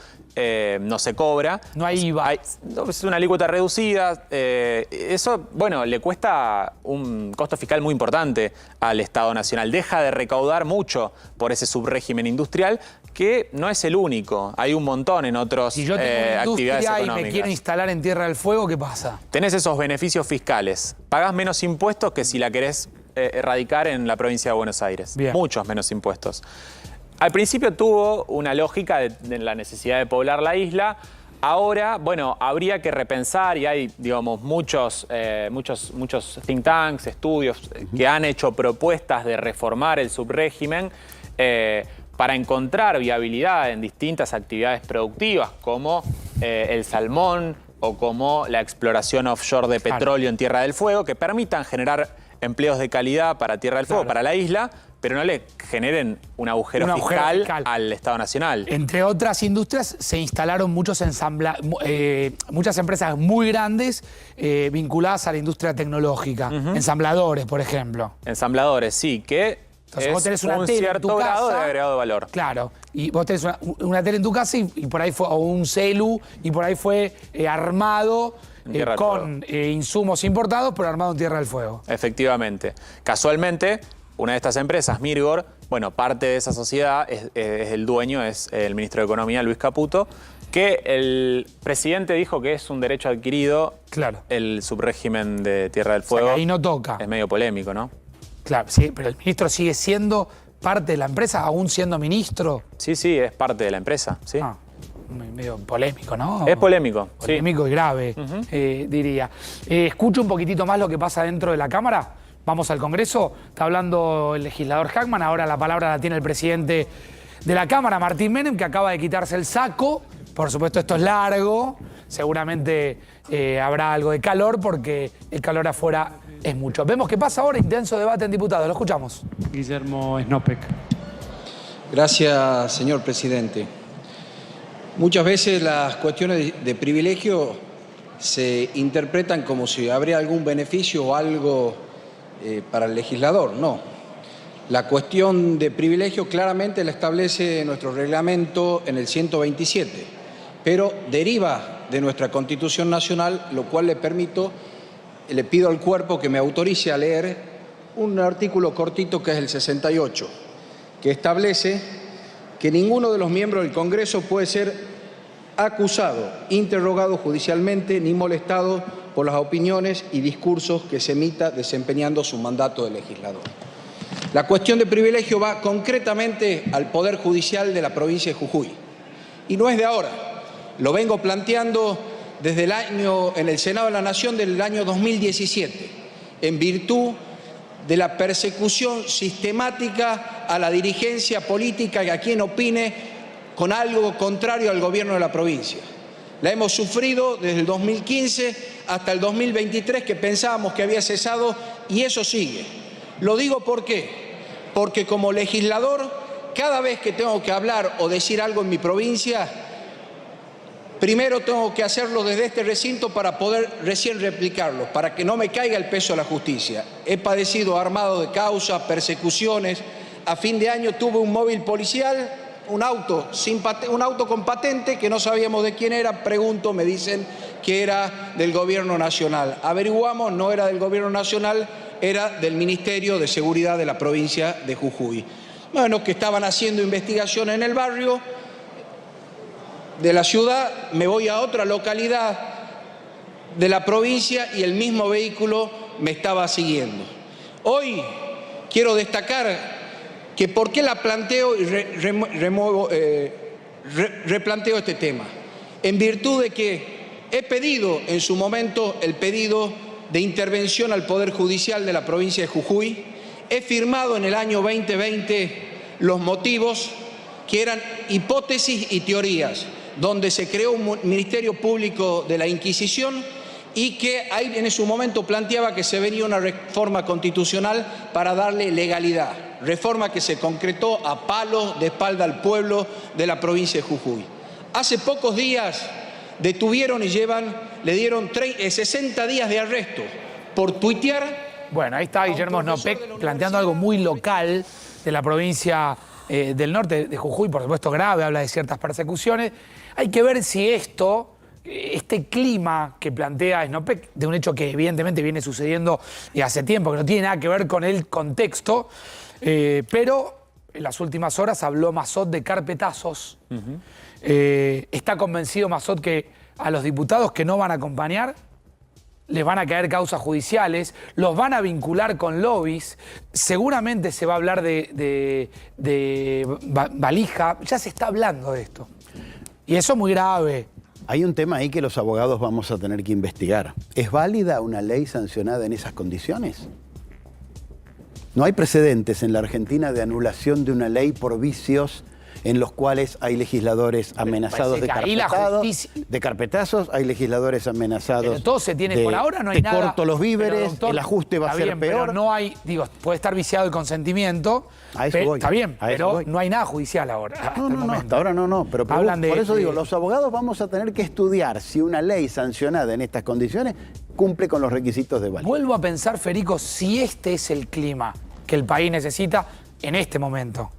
no se cobra. No hay IVA. Es una alícuota reducida. Eso, le cuesta un costo fiscal muy importante al Estado Nacional. Deja de recaudar mucho por ese subrégimen industrial, que no es el único. Hay un montón en otros Si yo tengo una actividades industria y económicas. me quiero instalar en Tierra del Fuego, ¿qué pasa? Tenés esos beneficios fiscales. Pagás menos impuestos que si la querés erradicar en la provincia de Buenos Aires. Bien. Muchos menos impuestos. Al principio tuvo una lógica de la necesidad de poblar la isla. Ahora, habría que repensar, y hay, muchos think tanks, estudios que han hecho propuestas de reformar el subrégimen para encontrar viabilidad en distintas actividades productivas como el salmón o como la exploración offshore de petróleo en Tierra del Fuego, que permitan generar empleos de calidad para Tierra del Fuego, para la isla, pero no le generen un agujero fiscal al Estado Nacional. Entre otras industrias se instalaron muchas empresas muy grandes vinculadas a la industria tecnológica. Ensambladores, por ejemplo. Ensambladores, sí, que Entonces, es vos tenés una un tele en cierto tu grado de casa. agregado de valor. Claro, y vos tenés una tele en tu casa y por ahí fue, o un celu, y por ahí fue armado Tierra del con insumos importados, pero armado en Tierra del Fuego. Efectivamente. Casualmente, una de estas empresas, Mirgor, parte de esa sociedad es el dueño, es el ministro de Economía, Luis Caputo, que el presidente dijo que es un derecho adquirido, el subrégimen de Tierra del Fuego. O sea, que ahí no toca. Es medio polémico, ¿no? Claro, sí, pero el ministro sigue siendo parte de la empresa, aún siendo ministro. Sí, es parte de la empresa, sí. Medio polémico, ¿no? Es polémico, Polémico y grave, diría. Escucho un poquitito más lo que pasa dentro de la Cámara. Vamos al Congreso. Está hablando el legislador Hackman. Ahora la palabra la tiene el presidente de la Cámara, Martín Menem, que acaba de quitarse el saco. Por supuesto, esto es largo. Seguramente habrá algo de calor porque el calor afuera es mucho. Vemos qué pasa ahora. Intenso debate en diputados. Lo escuchamos. Guillermo Snopek. Gracias, señor presidente. Muchas veces las cuestiones de privilegio se interpretan como si habría algún beneficio o algo para el legislador. No. La cuestión de privilegio claramente la establece nuestro reglamento en el 127, pero deriva de nuestra Constitución Nacional, lo cual le pido al cuerpo que me autorice a leer un artículo cortito que es el 68, que establece que ninguno de los miembros del Congreso puede ser acusado, interrogado judicialmente ni molestado por las opiniones y discursos que se emita desempeñando su mandato de legislador. La cuestión de privilegio va concretamente al Poder Judicial de la provincia de Jujuy. Y no es de ahora, lo vengo planteando desde en el Senado de la Nación del año 2017, en virtud de la persecución sistemática a la dirigencia política y a quien opine con algo contrario al gobierno de la provincia. La hemos sufrido desde el 2015 hasta el 2023, que pensábamos que había cesado, y eso sigue. Lo digo ¿por qué? Porque como legislador, cada vez que tengo que hablar o decir algo en mi provincia, primero tengo que hacerlo desde este recinto para poder recién replicarlo, para que no me caiga el peso de la justicia. He padecido armado de causa, persecuciones. A fin de año tuve un móvil policial, un auto con patente que no sabíamos de quién era. Pregunto, me dicen que era del Gobierno Nacional. Averiguamos, no era del Gobierno Nacional, era del Ministerio de Seguridad de la provincia de Jujuy. Bueno, que estaban haciendo investigación en el barrio de la ciudad, me voy a otra localidad de la provincia y el mismo vehículo me estaba siguiendo. Hoy quiero destacar que por qué la planteo y replanteo este tema. en virtud de que he pedido en su momento el pedido de intervención al Poder Judicial de la provincia de Jujuy, he firmado en el año 2020 los motivos que eran hipótesis y teorías, donde se creó un Ministerio Público de la Inquisición y que ahí en su momento planteaba que se venía una reforma constitucional para darle legalidad, reforma que se concretó a palos de espalda al pueblo de la provincia de Jujuy. Hace pocos días detuvieron y le dieron 60 días de arresto por tuitear. Bueno, ahí está Guillermo Snopek planteando algo muy local de la provincia del norte de Jujuy, por supuesto grave, habla de ciertas persecuciones. Hay que ver si este clima que plantea Snopek, de un hecho que evidentemente viene sucediendo hace tiempo, que no tiene nada que ver con el contexto, pero en las últimas horas habló Massot de carpetazos. Está convencido Massot que a los diputados que no van a acompañar les van a caer causas judiciales, los van a vincular con lobbies, seguramente se va a hablar de valija, ya se está hablando de esto. Y eso es muy grave. Hay un tema ahí que los abogados vamos a tener que investigar. ¿Es válida una ley sancionada en esas condiciones? No hay precedentes en la Argentina de anulación de una ley por vicios en los cuales hay legisladores amenazados de carpetazos, hay legisladores amenazados. Pero todo se tiene por ahora, no hay nada. Te corto los víveres, doctor, el ajuste va a ser peor. Pero no hay, puede estar viciado el consentimiento. A eso voy. Está bien, pero no hay nada judicial ahora. No, hasta ahora no. Pero por eso digo, los abogados vamos a tener que estudiar si una ley sancionada en estas condiciones cumple con los requisitos de validez. Vuelvo a pensar, Federico, si este es el clima que el país necesita en este momento.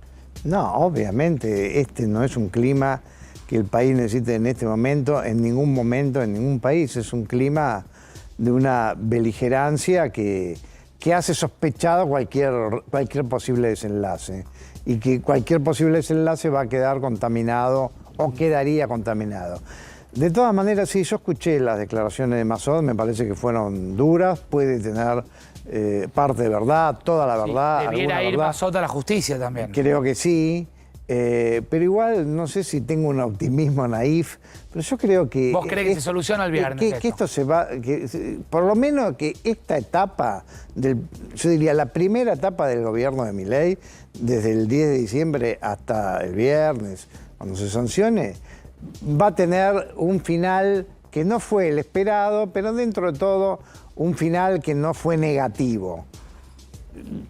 No, obviamente, este no es un clima que el país necesite en este momento, en ningún país. Es un clima de una beligerancia que hace sospechado cualquier posible desenlace. Y que cualquier posible desenlace va a quedar contaminado o quedaría contaminado. De todas maneras, sí, yo escuché las declaraciones de Massot, me parece que fueron duras, puede tener parte de verdad, toda la verdad. Debiera ir Massot a la justicia también. Creo que sí, pero igual no sé si tengo un optimismo naif, pero yo creo que... ¿Vos crees que se soluciona el viernes? Que esto se va, por lo menos que esta etapa, yo diría la primera etapa del gobierno de Milei, desde el 10 de diciembre hasta el viernes, cuando se sancione, va a tener un final que no fue el esperado, pero dentro de todo un final que no fue negativo.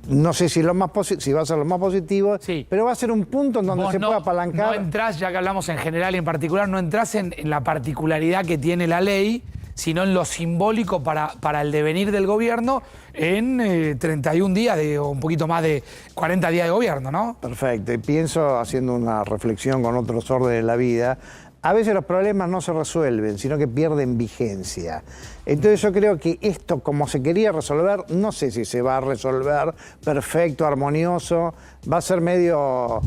No sé si va a ser lo más positivo, sí, pero va a ser un punto en donde se puede apalancar. No entrás, ya que hablamos en general y en particular, no entrás en la particularidad que tiene la ley, sino en lo simbólico para el devenir del gobierno en 31 días o un poquito más de 40 días de gobierno, ¿no? Perfecto, y pienso, haciendo una reflexión con otros órdenes de la vida, a veces los problemas no se resuelven, sino que pierden vigencia. Entonces yo creo que esto, como se quería resolver, no sé si se va a resolver perfecto, armonioso, va a ser medio,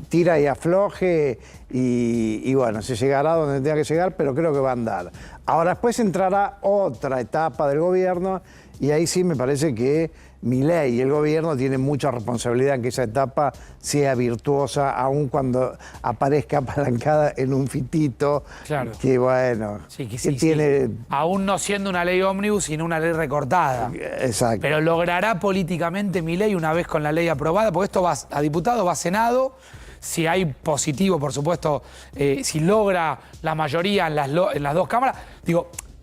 tira y afloje y bueno, se llegará donde tenga que llegar, pero creo que va a andar. Ahora después entrará otra etapa del gobierno y ahí sí me parece que Milei y el gobierno tienen mucha responsabilidad en que esa etapa sea virtuosa, aun cuando aparezca apalancada en un fitito, claro, que bueno, tiene... Aún no siendo una ley ómnibus, sino una ley recortada. Exacto. Pero logrará políticamente Milei una vez con la ley aprobada, porque esto va a diputados, va a Senado. Si hay positivo, por supuesto, si logra la mayoría en las dos cámaras,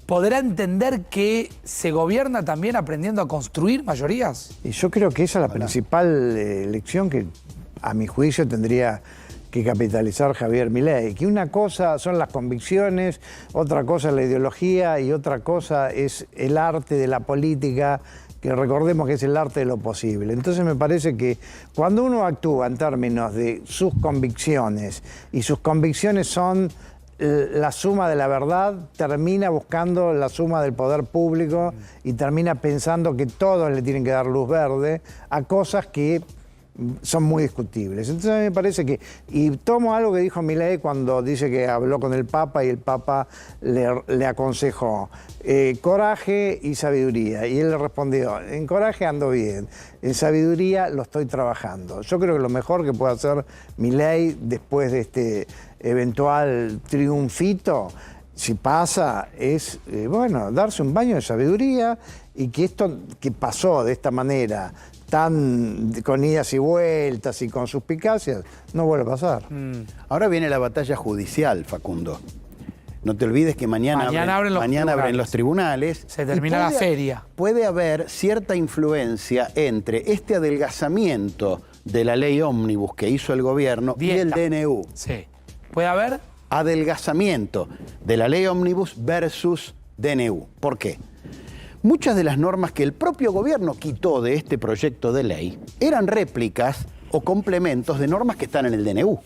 ¿podrá entender que se gobierna también aprendiendo a construir mayorías? Y yo creo que esa es la principal lección que, a mi juicio, tendría que capitalizar Javier Milei. Que una cosa son las convicciones, otra cosa es la ideología y otra cosa es el arte de la política, que recordemos que es el arte de lo posible. Entonces me parece que cuando uno actúa en términos de sus convicciones, y sus convicciones son la suma de la verdad, termina buscando la suma del poder público y termina pensando que todos le tienen que dar luz verde a cosas que son muy discutibles. Entonces a mí me parece que, y tomo algo que dijo Milei cuando dice que habló con el Papa y el Papa le aconsejó coraje y sabiduría, y él le respondió: en coraje ando bien, en sabiduría lo estoy trabajando. Yo creo que lo mejor que puede hacer Milei después de este eventual triunfito, si pasa, es, bueno, darse un baño de sabiduría y que esto que pasó de esta manera, tan con idas y vueltas y con suspicacias, no vuelva a pasar. Ahora viene la batalla judicial, Facundo. No te olvides que mañana abren los tribunales. Se termina la feria. Puede haber cierta influencia entre este adelgazamiento de la ley ómnibus que hizo el gobierno y el DNU. Sí. ¿Puede haber? Adelgazamiento de la ley ómnibus versus DNU. ¿Por qué? Muchas de las normas que el propio gobierno quitó de este proyecto de ley eran réplicas o complementos de normas que están en el DNU.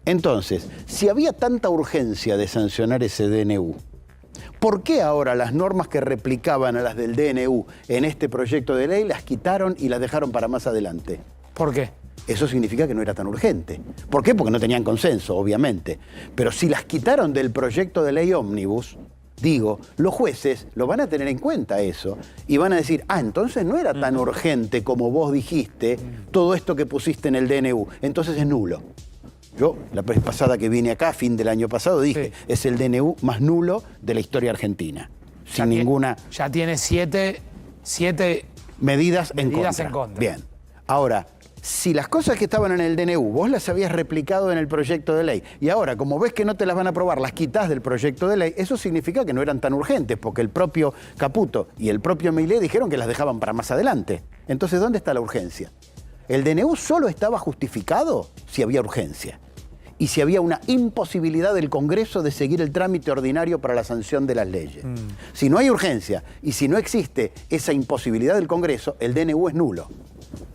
Entonces, si había tanta urgencia de sancionar ese DNU, ¿por qué ahora las normas que replicaban a las del DNU en este proyecto de ley las quitaron y las dejaron para más adelante? ¿Por qué? Eso significa que no era tan urgente. ¿Por qué? Porque no tenían consenso, obviamente. Pero si las quitaron del proyecto de ley ómnibus, digo, los jueces lo van a tener en cuenta eso y van a decir, entonces no era tan urgente como vos dijiste todo esto que pusiste en el DNU, entonces es nulo. Yo, la vez pasada que vine acá, fin del año pasado, dije, es el DNU más nulo de la historia argentina. Sin ninguna... Ya tiene siete medidas en contra. Bien. Ahora, si las cosas que estaban en el DNU vos las habías replicado en el proyecto de ley y ahora, como ves que no te las van a aprobar, las quitas del proyecto de ley, eso significa que no eran tan urgentes, porque el propio Caputo y el propio Milei dijeron que las dejaban para más adelante. Entonces, ¿dónde está la urgencia? El DNU solo estaba justificado si había urgencia y si había una imposibilidad del Congreso de seguir el trámite ordinario para la sanción de las leyes. Si no hay urgencia y si no existe esa imposibilidad del Congreso, el DNU es nulo.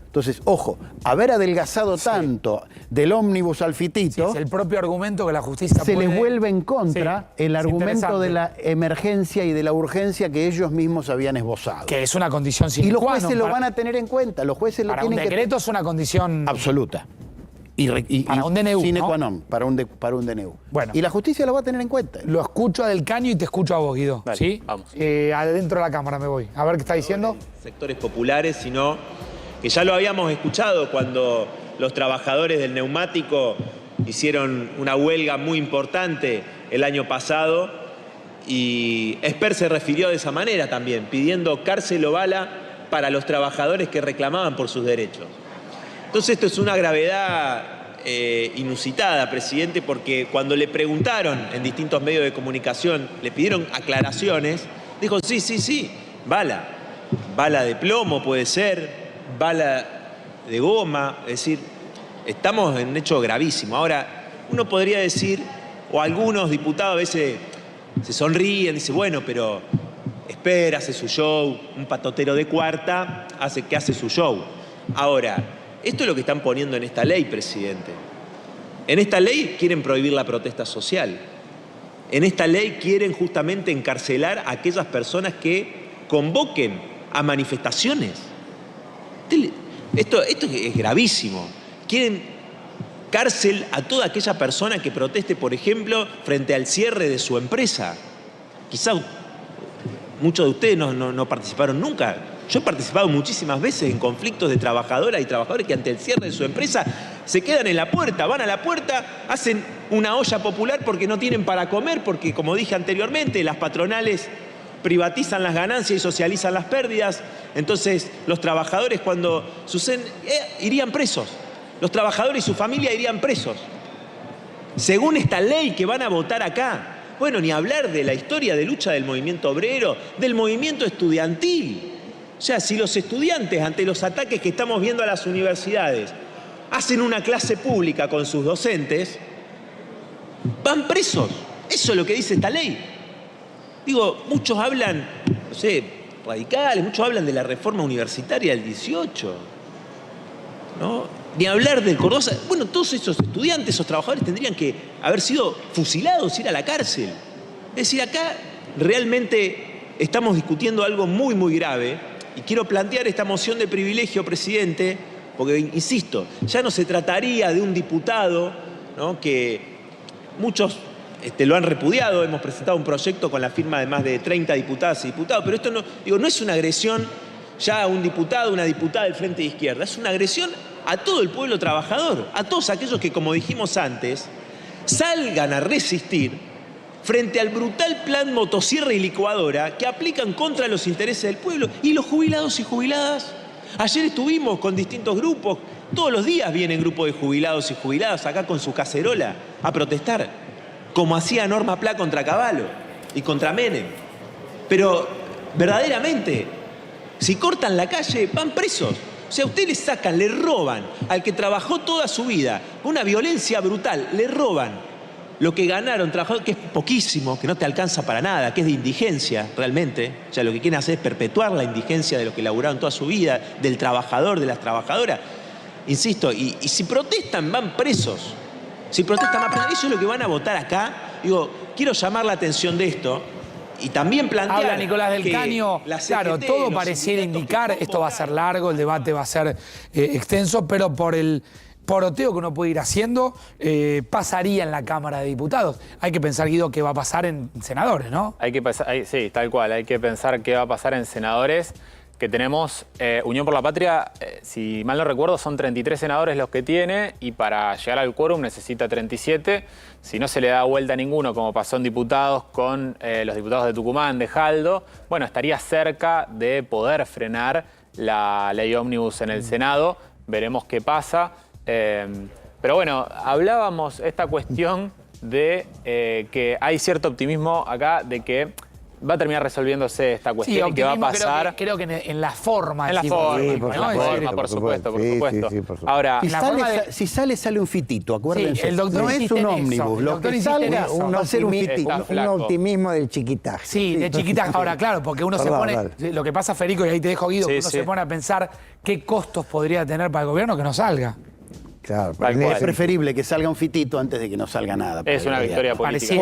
Entonces, ojo, haber adelgazado tanto del ómnibus al fitito... es el propio argumento que la justicia se puede... les vuelve en contra el argumento de la emergencia y de la urgencia que ellos mismos habían esbozado. Que es una condición sine y los qua non jueces lo van a tener en cuenta, los jueces lo tienen que... Para un decreto es una condición... Absoluta. Para un DNU, sine ¿no? qua non, para un DNU. Bueno. Y la justicia lo va a tener en cuenta. Lo escucho a Del Caño y te escucho a vos, Guido. Dale, ¿sí? vamos. Adentro de la cámara me voy. A ver qué está diciendo. Sectores populares, sino que ya lo habíamos escuchado cuando los trabajadores del neumático hicieron una huelga muy importante el año pasado y Esper se refirió de esa manera también, pidiendo cárcel o bala para los trabajadores que reclamaban por sus derechos. Entonces esto es una gravedad inusitada, presidente, porque cuando le preguntaron en distintos medios de comunicación, le pidieron aclaraciones, dijo sí, bala de plomo puede ser, bala de goma, es decir, estamos en un hecho gravísimo. Ahora, uno podría decir, o algunos diputados a veces se sonríen, dicen, bueno, pero espera, hace su show, un patotero de cuarta hace su show. Ahora, esto es lo que están poniendo en esta ley, presidente. En esta ley quieren prohibir la protesta social. En esta ley quieren justamente encarcelar a aquellas personas que convoquen a manifestaciones. Esto es gravísimo. Quieren cárcel a toda aquella persona que proteste, por ejemplo, frente al cierre de su empresa. Quizá muchos de ustedes no participaron nunca. Yo he participado muchísimas veces en conflictos de trabajadoras y trabajadores que ante el cierre de su empresa se quedan en la puerta, van a la puerta, hacen una olla popular porque no tienen para comer, porque, como dije anteriormente, las patronales privatizan las ganancias y socializan las pérdidas. Entonces, los trabajadores, cuando suceden, irían presos. Los trabajadores y su familia irían presos. Según esta ley que van a votar acá. Bueno, ni hablar de la historia de lucha del movimiento obrero, del movimiento estudiantil. O sea, si los estudiantes, ante los ataques que estamos viendo a las universidades, hacen una clase pública con sus docentes, van presos. Eso es lo que dice esta ley. Digo, muchos hablan, no sé, radicales, muchos hablan de la reforma universitaria del 18, ¿no? Ni hablar del Córdoba. Bueno, todos esos estudiantes, esos trabajadores tendrían que haber sido fusilados, ir a la cárcel. Es decir, acá realmente estamos discutiendo algo muy, muy grave y quiero plantear esta moción de privilegio, presidente, porque, insisto, ya no se trataría de un diputado, ¿no?, que muchos lo han repudiado, hemos presentado un proyecto con la firma de más de 30 diputadas y diputados, pero esto no es una agresión ya a un diputado, una diputada del Frente de Izquierda, es una agresión a todo el pueblo trabajador, a todos aquellos que, como dijimos antes, salgan a resistir frente al brutal plan motosierra y licuadora que aplican contra los intereses del pueblo y los jubilados y jubiladas. Ayer estuvimos con distintos grupos, todos los días vienen grupos de jubilados y jubiladas acá con su cacerola a protestar, como hacía Norma Pla contra Cavallo y contra Menem. Pero verdaderamente, si cortan la calle, van presos. O sea, ustedes le sacan, le roban al que trabajó toda su vida, con una violencia brutal, le roban lo que ganaron trabajando, que es poquísimo, que no te alcanza para nada, que es de indigencia realmente. O sea, lo que quieren hacer es perpetuar la indigencia de lo que laburaron toda su vida, del trabajador, de las trabajadoras. Insisto, y si protestan, van presos. Si protestan, van presos. Eso es lo que van a votar acá. Digo, quiero llamar la atención de esto y también plantear. Habla Nicolás del que Caño. la Claro, CGT, todo los pareciera sindicatos indicar, que esto va a ser largo, el debate va a ser extenso, pero por el poroteo que uno puede ir haciendo, pasaría en la Cámara de Diputados. Hay que pensar, Guido, qué va a pasar en senadores, ¿no? Hay que pensar, sí, tal cual, hay que pensar qué va a pasar en senadores, que tenemos Unión por la Patria, si mal no recuerdo, son 33 senadores los que tiene, y para llegar al quórum necesita 37. Si no se le da vuelta a ninguno, como pasó en diputados con los diputados de Tucumán, de Jaldo, bueno, estaría cerca de poder frenar la ley ómnibus en el Senado. Veremos qué pasa. Pero bueno, hablábamos esta cuestión de que hay cierto optimismo acá de que va a terminar resolviéndose esta cuestión y que va a pasar. Creo que en la forma. En la forma, por supuesto. Ahora, Si sale un fitito, acuérdense. Sí, el doctor no es un ómnibus. Lo que salga va a ser un optimismo del chiquitaje. Sí, de chiquitaje. Ahora, claro, porque uno se pone. Lo que pasa, Federico, y ahí te dejo, Guido, que uno se pone a pensar qué costos podría tener para el gobierno que no salga. Claro, es preferible que salga un fitito antes de que no salga nada. Es una victoria política.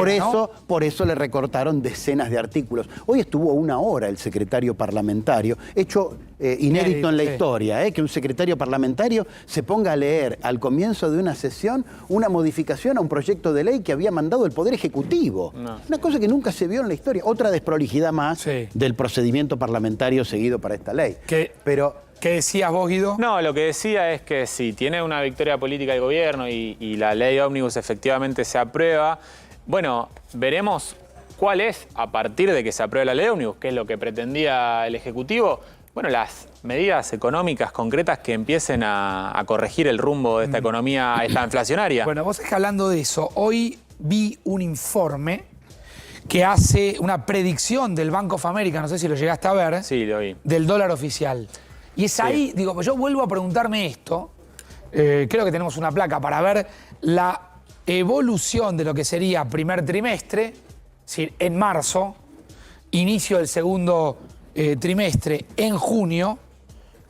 Por eso le recortaron decenas de artículos. Hoy estuvo 1 hora el secretario parlamentario, hecho inédito en la historia, que un secretario parlamentario se ponga a leer al comienzo de una sesión una modificación a un proyecto de ley que había mandado el Poder Ejecutivo. No. Una cosa que nunca se vio en la historia. Otra desprolijidad más del procedimiento parlamentario seguido para esta ley. ¿Qué decías vos, Guido? No, lo que decía es que si tiene una victoria política el gobierno y la ley ómnibus efectivamente se aprueba, bueno, veremos cuál es, a partir de que se apruebe la ley ómnibus, qué es lo que pretendía el Ejecutivo, bueno, las medidas económicas concretas que empiecen a corregir el rumbo de esta economía, esta inflacionaria. Bueno, vos estás hablando de eso. Hoy vi un informe que hace una predicción del Bank of America, no sé si lo llegaste a ver. Sí, lo vi. Del dólar oficial. Y es ahí, digo, yo vuelvo a preguntarme esto, creo que tenemos una placa para ver la evolución de lo que sería primer trimestre, es decir, en marzo, inicio del segundo trimestre en junio,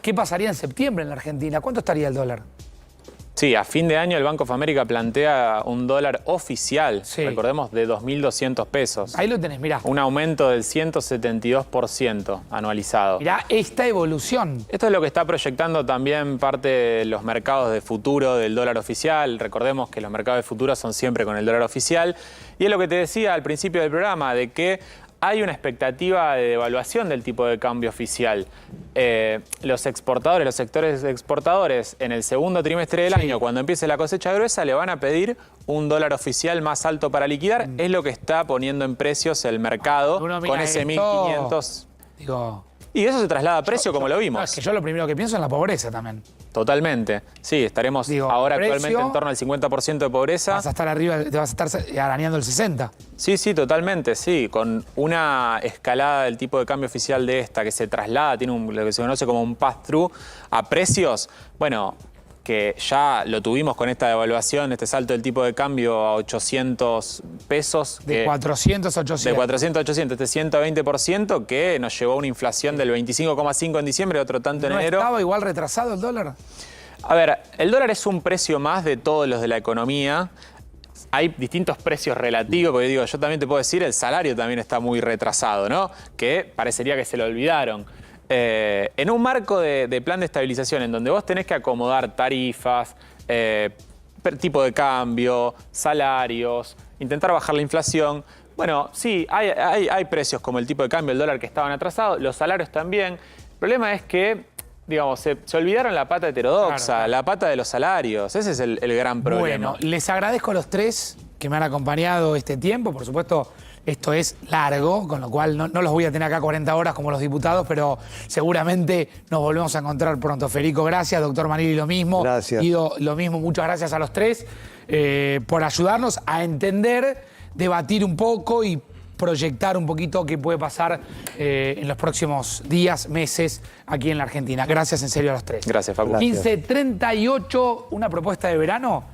¿qué pasaría en septiembre en la Argentina? ¿Cuánto estaría el dólar? Sí, a fin de año el Banco of America plantea un dólar oficial, recordemos, de 2.200 pesos. Ahí lo tenés, mirá. Un aumento del 172% anualizado. Mirá esta evolución. Esto es lo que está proyectando también parte de los mercados de futuro del dólar oficial. Recordemos que los mercados de futuro son siempre con el dólar oficial. Y es lo que te decía al principio del programa, de que hay una expectativa de devaluación del tipo de cambio oficial. Los exportadores, los sectores exportadores, en el segundo trimestre del año, cuando empiece la cosecha gruesa, le van a pedir un dólar oficial más alto para liquidar. Es lo que está poniendo en precios el mercado con ese 1.500. Y eso se traslada a precio, como lo vimos. No, es que yo lo primero que pienso es en la pobreza también. Totalmente. Sí, estaremos ahora actualmente en torno al 50% de pobreza. Vas a estar arriba, te vas a estar arañando el 60%. Sí, totalmente, sí. Con una escalada del tipo de cambio oficial de esta que se traslada, tiene lo que se conoce como un pass-through a precios, bueno, que ya lo tuvimos con esta devaluación, este salto del tipo de cambio a 800 pesos. De 400 a 800. De 400 a 800, este 120% que nos llevó a una inflación del 25,5 en diciembre, otro tanto en enero. ¿No estaba igual retrasado el dólar? A ver, el dólar es un precio más de todos los de la economía. Hay distintos precios relativos, porque digo, yo también te puedo decir, el salario también está muy retrasado, ¿no? Que parecería que se lo olvidaron. En un marco de plan de estabilización en donde vos tenés que acomodar tarifas, tipo de cambio, salarios, intentar bajar la inflación. Bueno, sí, hay precios como el tipo de cambio, el dólar que estaban atrasados, los salarios también. El problema es que, digamos, se olvidaron la pata heterodoxa, la pata de los salarios. Ese es el gran problema. Bueno, les agradezco a los tres que me han acompañado este tiempo. Por supuesto, esto es largo, con lo cual no los voy a tener acá 40 horas como los diputados, pero seguramente nos volvemos a encontrar pronto. Federico, gracias. Doctor Manili, lo mismo. Gracias. Guido, lo mismo. Muchas gracias a los tres por ayudarnos a entender, debatir un poco y proyectar un poquito qué puede pasar en los próximos días, meses aquí en la Argentina. Gracias en serio a los tres. Gracias, Facu. 15:38, una propuesta de verano.